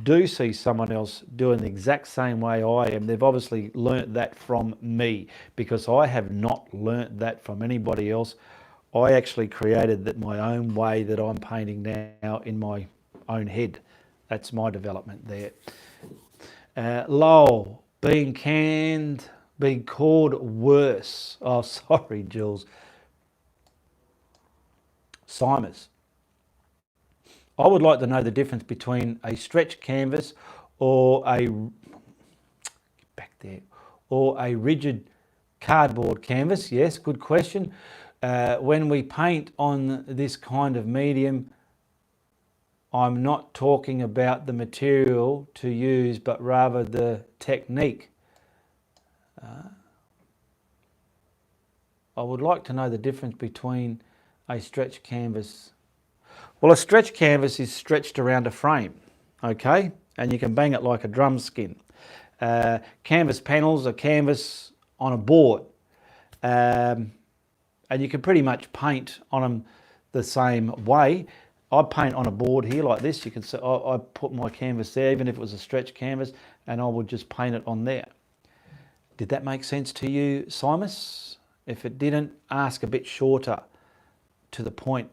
do see someone else doing the exact same way I am, they've obviously learnt that from me, because I have not learnt that from anybody else. I actually created that my own way that I'm painting now in my own head. That's my development there. Lowell, being called worse. Oh, sorry, Jules. Simers. I would like to know the difference between a stretch canvas or a rigid cardboard canvas. Yes, good question. When we paint on this kind of medium, I'm not talking about the material to use, but rather the technique I would like to know the difference between a stretch canvas. Well, a stretch canvas is stretched around a frame, okay? And you can bang it like a drum skin. Canvas panels are canvas on a board. And you can pretty much paint on them the same way. I paint on a board here like this. You can see I put my canvas there, even if it was a stretch canvas, and I would just paint it on there. Did that make sense to you, Simus? If it didn't, ask a bit shorter, to the point.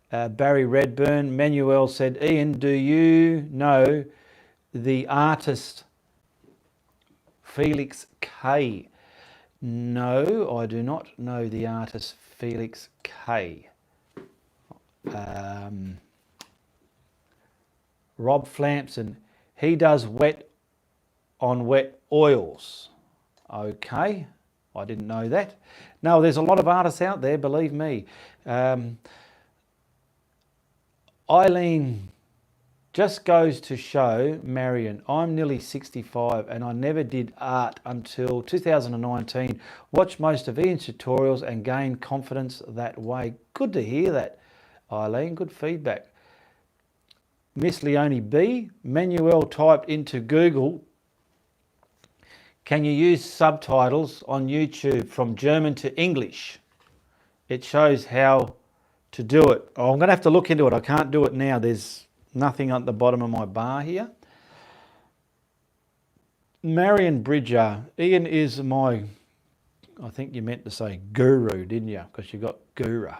Barry Redburn, Manuel said, Ian, do you know the artist Felix K? No, I do not know the artist Felix K. Rob Flampson, he does wet on wet oils. Okay, I didn't know that. No, there's a lot of artists out there, believe me. Eileen, just goes to show, Marion, I'm nearly 65 and I never did art until 2019. Watched most of Ian's tutorials and gained confidence that way. Good to hear that, Eileen, good feedback. Miss Leonie B, Manuel typed into Google, can you use subtitles on YouTube from German to English? It shows how to do it. Oh, I'm going to have to look into it. I can't do it now. There's nothing at the bottom of my bar here. Marion Bridger, Ian is my, I think you meant to say guru, didn't you? Because you got guru.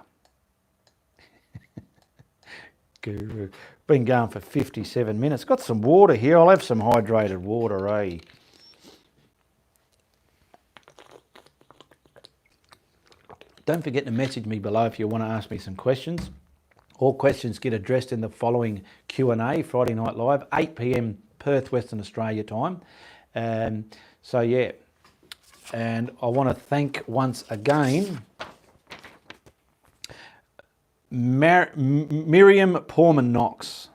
Guru. Been going for 57 minutes. Got some water here. I'll have some hydrated water, eh? Don't forget to message me below if you want to ask me some questions. All questions get addressed in the following Q&A, Friday Night Live, 8 p.m. Perth, Western Australia time. So yeah, and I want to thank once again Miriam Porman-Knox,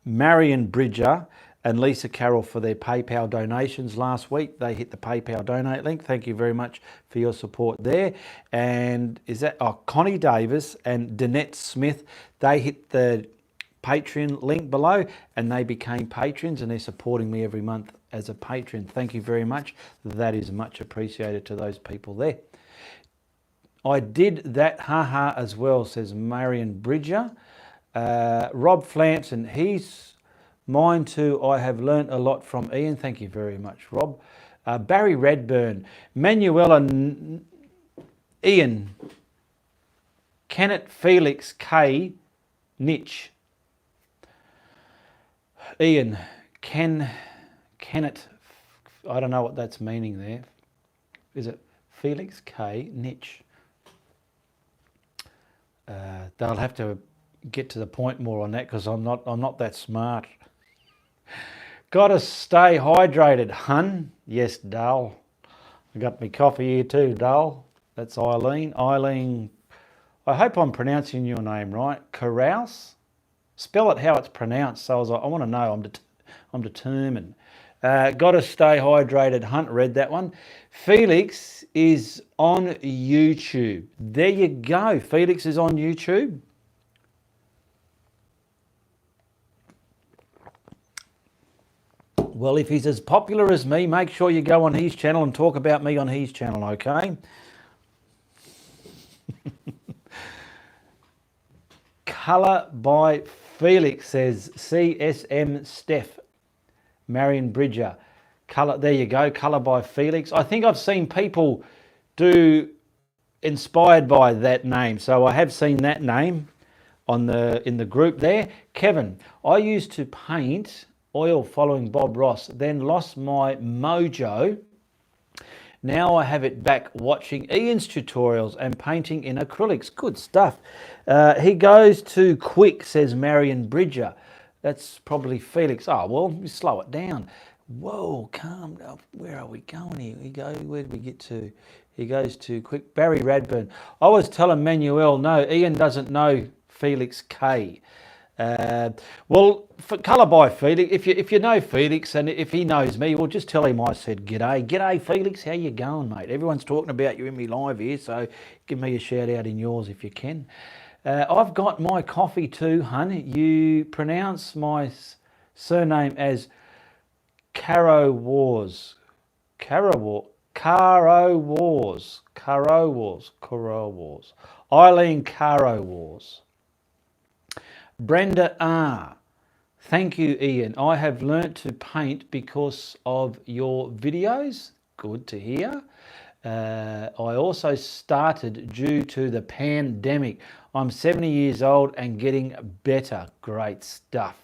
Marion Bridger and Lisa Carroll for their PayPal donations last week. They hit the PayPal donate link. Thank you very much for your support there. And is that Connie Davis and Danette Smith, they hit the Patreon link below and they became patrons and they're supporting me every month as a patron. Thank you very much. That is much appreciated to those people there. I did that haha as well, says Marion Bridger. Rob Flampson, he's mine too. I have learnt a lot from Ian. Thank you very much, Rob. Barry Redburn, Manuela, Ian, Kenneth Felix K, Niche. Ian, Kenneth, I don't know what that's meaning there. Is it Felix K, Niche? They'll have to get to the point more on that because I'm not that smart. Gotta stay hydrated, hun. Yes, Dull. I got me coffee here too, Dull. That's Eileen. Eileen, I hope I'm pronouncing your name right. Carouse? Spell it how it's pronounced. So I was like, I want to know. I'm determined. Gotta stay hydrated. Hunt read that one. Felix is on YouTube. There you go. Felix is on YouTube. Well, if he's as popular as me, make sure you go on his channel and talk about me on his channel, okay? Colour by Felix, says CSM Steph. Marion Bridger. Colour, there you go, Colour by Felix. I think I've seen people do inspired by that name. So I have seen that name on in the group there. Kevin, I used to paint oil following Bob Ross, then lost my mojo. Now I have it back watching Ian's tutorials and painting in acrylics. Good stuff. He goes too quick, says Marion Bridger. That's probably Felix. Oh, well, slow it down. Whoa, calm down. Where are we going here? Where did we get to? He goes too quick. Barry Radburn. I was telling Manuel, no, Ian doesn't know Felix K. Well, for colour by Felix, if you know Felix and if he knows me, well, just tell him I said g'day. G'day, Felix. How you going, mate? Everyone's talking about you in me live here, so give me a shout out in yours if you can. I've got my coffee too, hun. You pronounce my surname as Caro Wars. Caro Wars. Eileen Caro Wars. Brenda R. Thank you, Ian. I have learnt to paint because of your videos. Good to hear. I also started due to the pandemic. I'm 70 years old and getting better. Great stuff.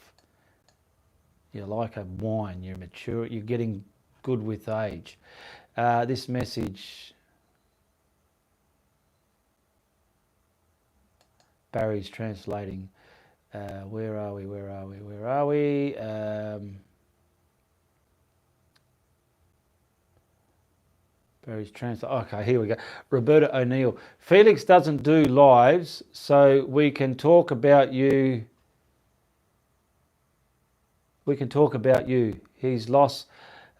You're like a wine. You're mature. You're getting good with age. This message... Barry's translating. Where are we? Barry's translating. Okay, here we go. Roberta O'Neill. Felix doesn't do lives, so we can talk about you. He's lost.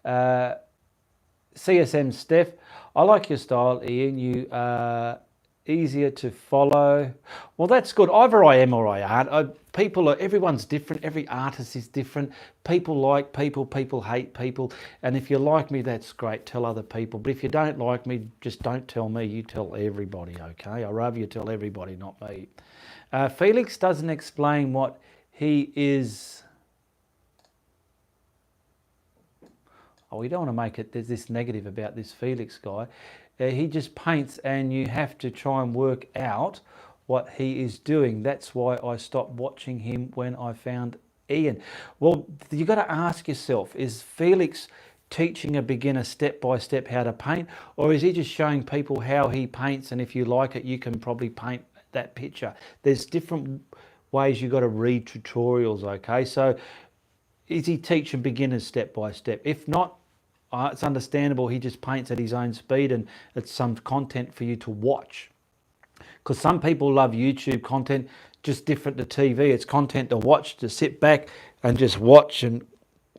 CSM Steph. I like your style, Ian. You are easier to follow. Well, that's good. Either I am or I aren't. Everyone's different. Every artist is different. People like people, people hate people. And if you like me, that's great. Tell other people. But if you don't like me, just don't tell me. You tell everybody, okay? I'd rather you tell everybody, not me. Felix doesn't explain what he is. Oh, we don't want to make it, there's this negative about this Felix guy. He just paints and you have to try and work out what he is doing. That's why I stopped watching him when I found Ian. Well, you got to ask yourself, is Felix teaching a beginner step by step how to paint, or is he just showing people how he paints, and if you like it, you can probably paint that picture? There's different ways you got to read tutorials, okay? So is he teaching beginners step by step? If not, it's understandable. He just paints at his own speed and it's some content for you to watch. Because some people love YouTube content, just different to TV. It's content to watch, to sit back and just watch and,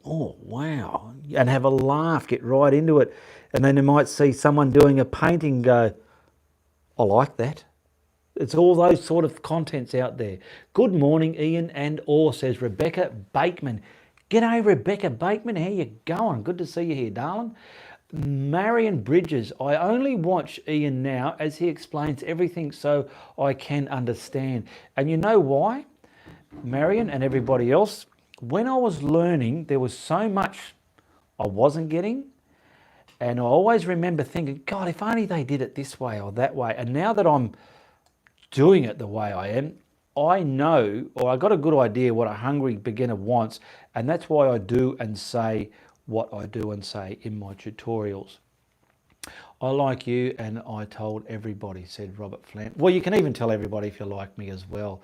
oh, wow, and have a laugh, get right into it. And then you might see someone doing a painting and go, I like that. It's all those sort of contents out there. Good morning, Ian and all, says Rebecca Bakeman. G'day, Rebecca Bakeman. How you going? Good to see you here, darling. Marion Bridges. I only watch Ian now as he explains everything so I can understand. And you know why, Marion and everybody else? When I was learning, there was so much I wasn't getting. And I always remember thinking, God, if only they did it this way or that way. And now that I'm doing it the way I am, I know, or I got a good idea what a hungry beginner wants, and that's why I do and say what I do and say in my tutorials. I like you and I told everybody, said Robert Flant. Well, you can even tell everybody if you like me as well.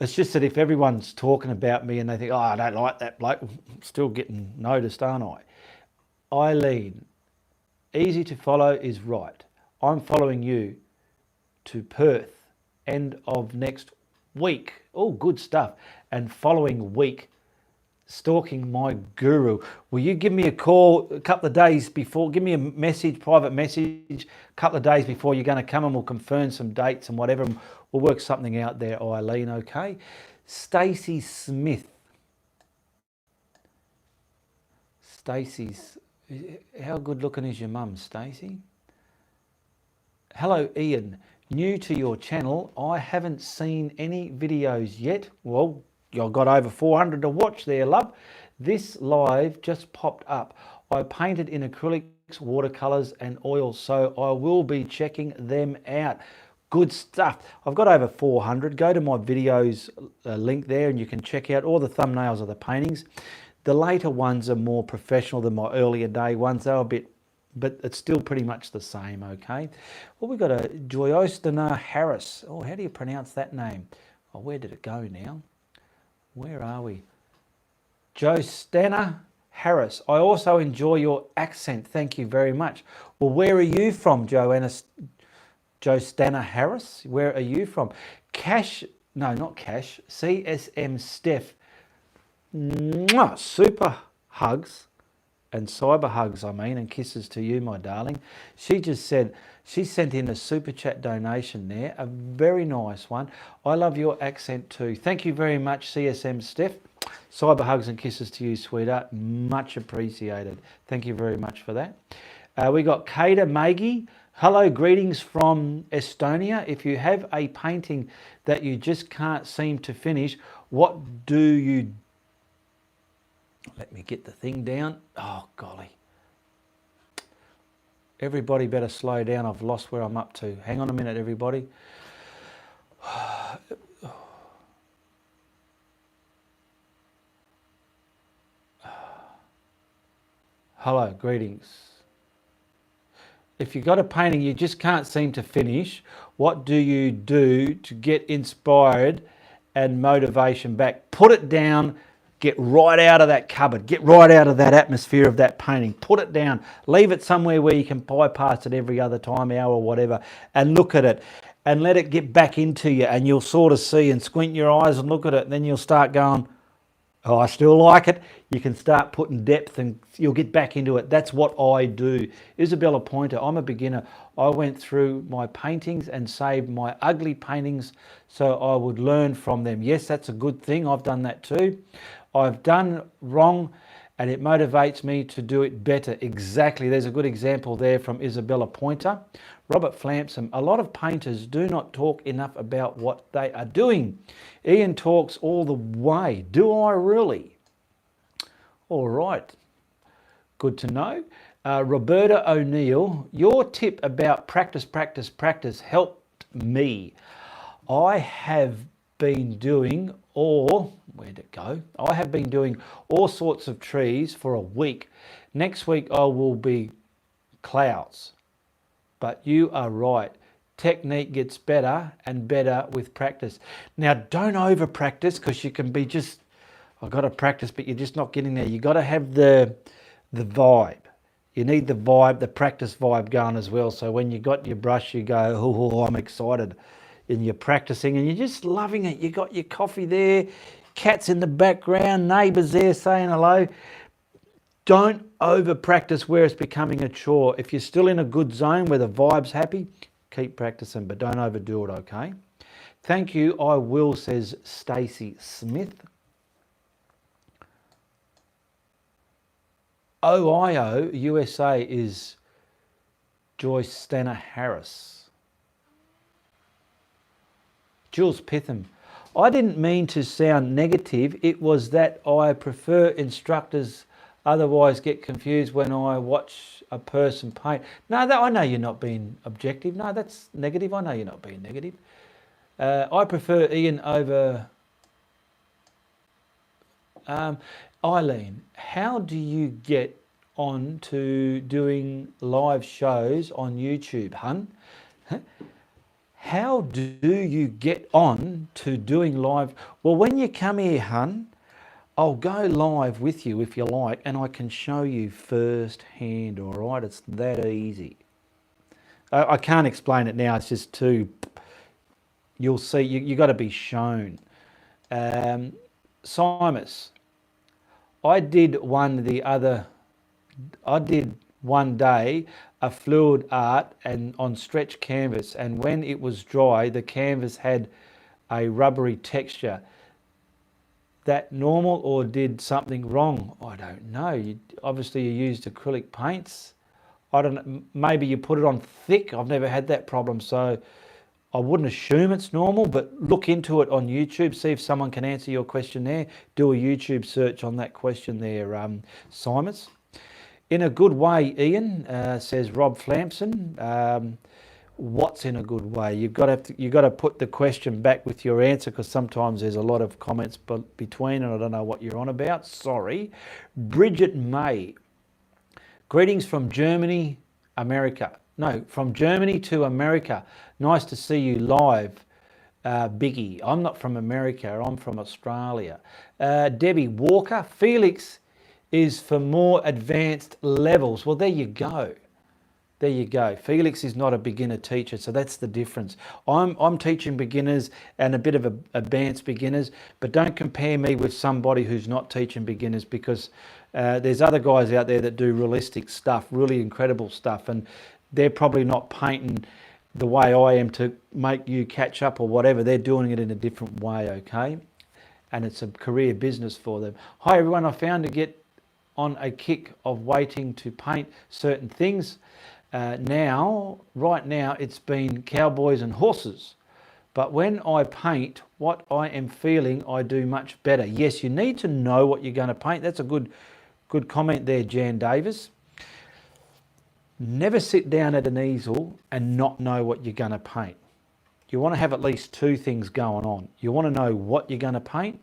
It's just that if everyone's talking about me and they think, oh, I don't like that bloke, I'm still getting noticed, aren't I? Eileen, easy to follow is right. I'm following you to Perth, end of next week. Oh, good stuff. And following week, stalking my guru. Will you give me a call a couple of days before? Give me a message, private message, a couple of days before you're going to come, and we'll confirm some dates and whatever. And we'll work something out there, Eileen, okay? Stacey Smith. Stacey's, how good looking is your mum, Stacey? Hello, Ian. New to your channel. I haven't seen any videos yet. Well, I've got over 400 to watch there, love. This live just popped up. I painted in acrylics, watercolors and oils, so I will be checking them out. Good stuff. I've got over 400. Go to my videos link there and you can check out all the thumbnails of the paintings. The later ones are more professional than my earlier day ones. They're a bit, but it's still pretty much the same, okay? Well, we've got a Joyostana Harris. Oh, how do you pronounce that name? Oh, where did it go now? Where are we? Joyostana Harris. I also enjoy your accent. Thank you very much. Well, where are you from, Joyostana Harris? Where are you from? Cash no, not Cash, CSM Steph. Mwah, super hugs and cyber hugs, I mean, and kisses to you, my darling. She just said, she sent in a super chat donation there, a very nice one. I love your accent too. Thank you very much, CSM Steph. Cyber hugs and kisses to you, sweetheart. Much appreciated. Thank you very much for that. We got Kada Maggie. Hello, greetings from Estonia. If you have a painting that you just can't seem to finish, what do you do? Let me get the thing down. Oh, golly. Everybody better slow down. I've lost where I'm up to. Hang on a minute, everybody. Hello, greetings. If you've got a painting you just can't seem to finish, what do you do to get inspired and motivation back? Put it down. Get right out of that cupboard. Get right out of that atmosphere of that painting. Put it down. Leave it somewhere where you can bypass it every other time, hour or whatever, and look at it and let it get back into you, and you'll sort of see and squint your eyes and look at it, and then you'll start going, oh, I still like it. You can start putting depth and you'll get back into it. That's what I do. Isabella Pointer, I'm a beginner. I went through my paintings and saved my ugly paintings so I would learn from them. Yes, that's a good thing. I've done that too. I've done wrong and it motivates me to do it better. Exactly. There's a good example there from Isabella Pointer. Robert Flampson, a lot of painters do not talk enough about what they are doing. Ian talks all the way. Do I really? All right. Good to know. Roberta O'Neill, your tip about practice helped me. I have been doing where'd it go? I have been doing all sorts of trees for a week. Next week I will be clouds. But you are right. Technique gets better and better with practice. Now, don't over practice because you can be just, I've got to practice, but you're just not getting there. You've got to have the vibe. You need the vibe, the practice vibe going as well. So when you got your brush, you go, oh, I'm excited. And you're practicing and you're just loving it. You got your coffee there, cats in the background, neighbours there saying hello. Don't over practice where it's becoming a chore. If you're still in a good zone where the vibe's happy, keep practicing, but don't overdo it, okay? Thank you, I will, says Stacey Smith. OIO USA is Joyce Stanner Harris. Jules Pitham. I didn't mean to sound negative. It was that I prefer instructors otherwise get confused when I watch a person paint. No, I know you're not being objective. No, that's negative. I know you're not being negative. I prefer Ian over... Eileen, how do you get on to doing live shows on YouTube, hun? How do you get on to doing live? Well, when you come here, hun, I'll go live with you if you like, and I can show you firsthand, all right? It's that easy. I can't explain it now. It's just too... You'll see. You got to be shown. Simus, I did one day a fluid art and on stretch canvas, and when it was dry, the canvas had a rubbery texture. That normal or did something wrong? I don't know. Obviously you used acrylic paints. I don't know. Maybe you put it on thick. I've never had that problem, so I wouldn't assume it's normal, but look into it on YouTube. See if someone can answer your question there. Do a YouTube search on that question there, Simus. In a good way, Ian, says Rob Flampson. What's in a good way? You've got to put the question back with your answer, because sometimes there's a lot of comments between and I don't know what you're on about. Sorry. Bridget May. Greetings from Germany, America. No, from Germany to America. Nice to see you live, Biggie. I'm not from America. I'm from Australia. Debbie Walker. Felix is for more advanced levels. Well, there you go. There you go. Felix is not a beginner teacher, so that's the difference. I'm teaching beginners and a bit of advanced beginners, but don't compare me with somebody who's not teaching beginners, because there's other guys out there that do realistic stuff, really incredible stuff, and they're probably not painting the way I am to make you catch up or whatever. They're doing it in a different way, okay? And it's a career business for them. Hi everyone, I found to get on a kick of waiting to paint certain things. Right now, it's been cowboys and horses. But when I paint what I am feeling, I do much better. Yes, you need to know what you're going to paint. That's a good comment there, Jan Davis. Never sit down at an easel and not know what you're going to paint. You want to have at least two things going on. You want to know what you're going to paint,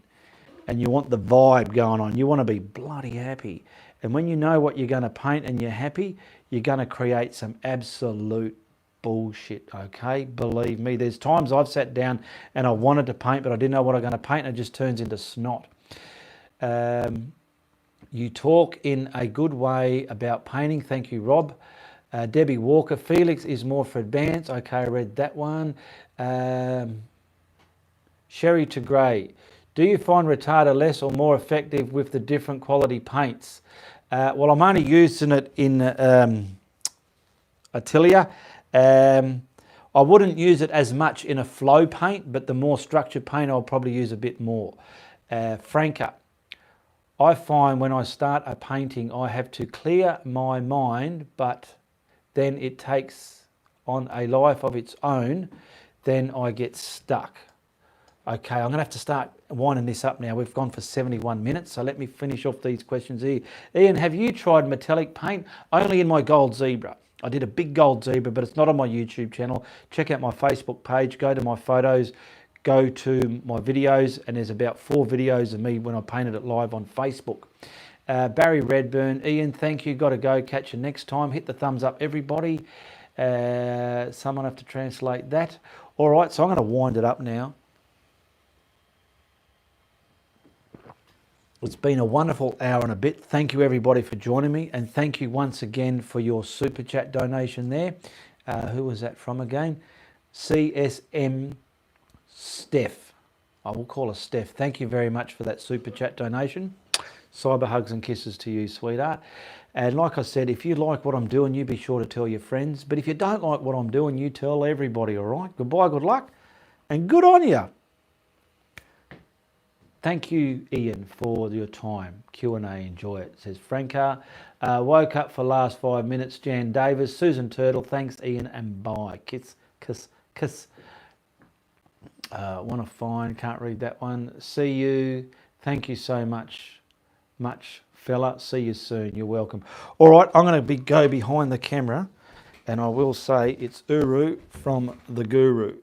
and you want the vibe going on. You want to be bloody happy. And when you know what you're going to paint and you're happy, you're going to create some absolute bullshit, okay? Believe me, there's times I've sat down and I wanted to paint, but I didn't know what I'm going to paint, and it just turns into snot. You talk in a good way about painting. Thank you, Rob. Debbie Walker, Felix is more for advanced. Okay, I read that one. Sherry to Grey, do you find retarder less or more effective with the different quality paints? Well, I'm only using it in Atelier. I wouldn't use it as much in a flow paint, but the more structured paint I'll probably use a bit more. Franca, I find when I start a painting I have to clear my mind, but then it takes on a life of its own, then I get stuck. Okay, I'm going to have to start winding this up now. We've gone for 71 minutes, so let me finish off these questions here. Ian, have you tried metallic paint? Only in my gold zebra. I did a big gold zebra, but it's not on my YouTube channel. Check out my Facebook page, go to my photos, go to my videos, and there's about 4 videos of me when I painted it live on Facebook. Barry Redburn, Ian, thank you. Got to go. Catch you next time. Hit the thumbs up, everybody. Someone have to translate that. All right, so I'm going to wind it up now. It's been a wonderful hour and a bit. Thank you, everybody, for joining me. And thank you once again for your Super Chat donation there. Who was that from again? CSM Steph. I will call her Steph. Thank you very much for that Super Chat donation. Cyber hugs and kisses to you, sweetheart. And like I said, if you like what I'm doing, you be sure to tell your friends. But if you don't like what I'm doing, you tell everybody, all right? Goodbye, good luck, and good on you. Thank you, Ian, for your time. Q&A, enjoy it. Says Franca. Woke up for last 5 minutes. Jan Davis. Susan Turtle. Thanks, Ian, and bye. Kiss, kiss, kiss. Want to find, can't read that one. See you. Thank you so much, fella. See you soon. You're welcome. All right, I'm going to go behind the camera, and I will say it's Uru from the Guru.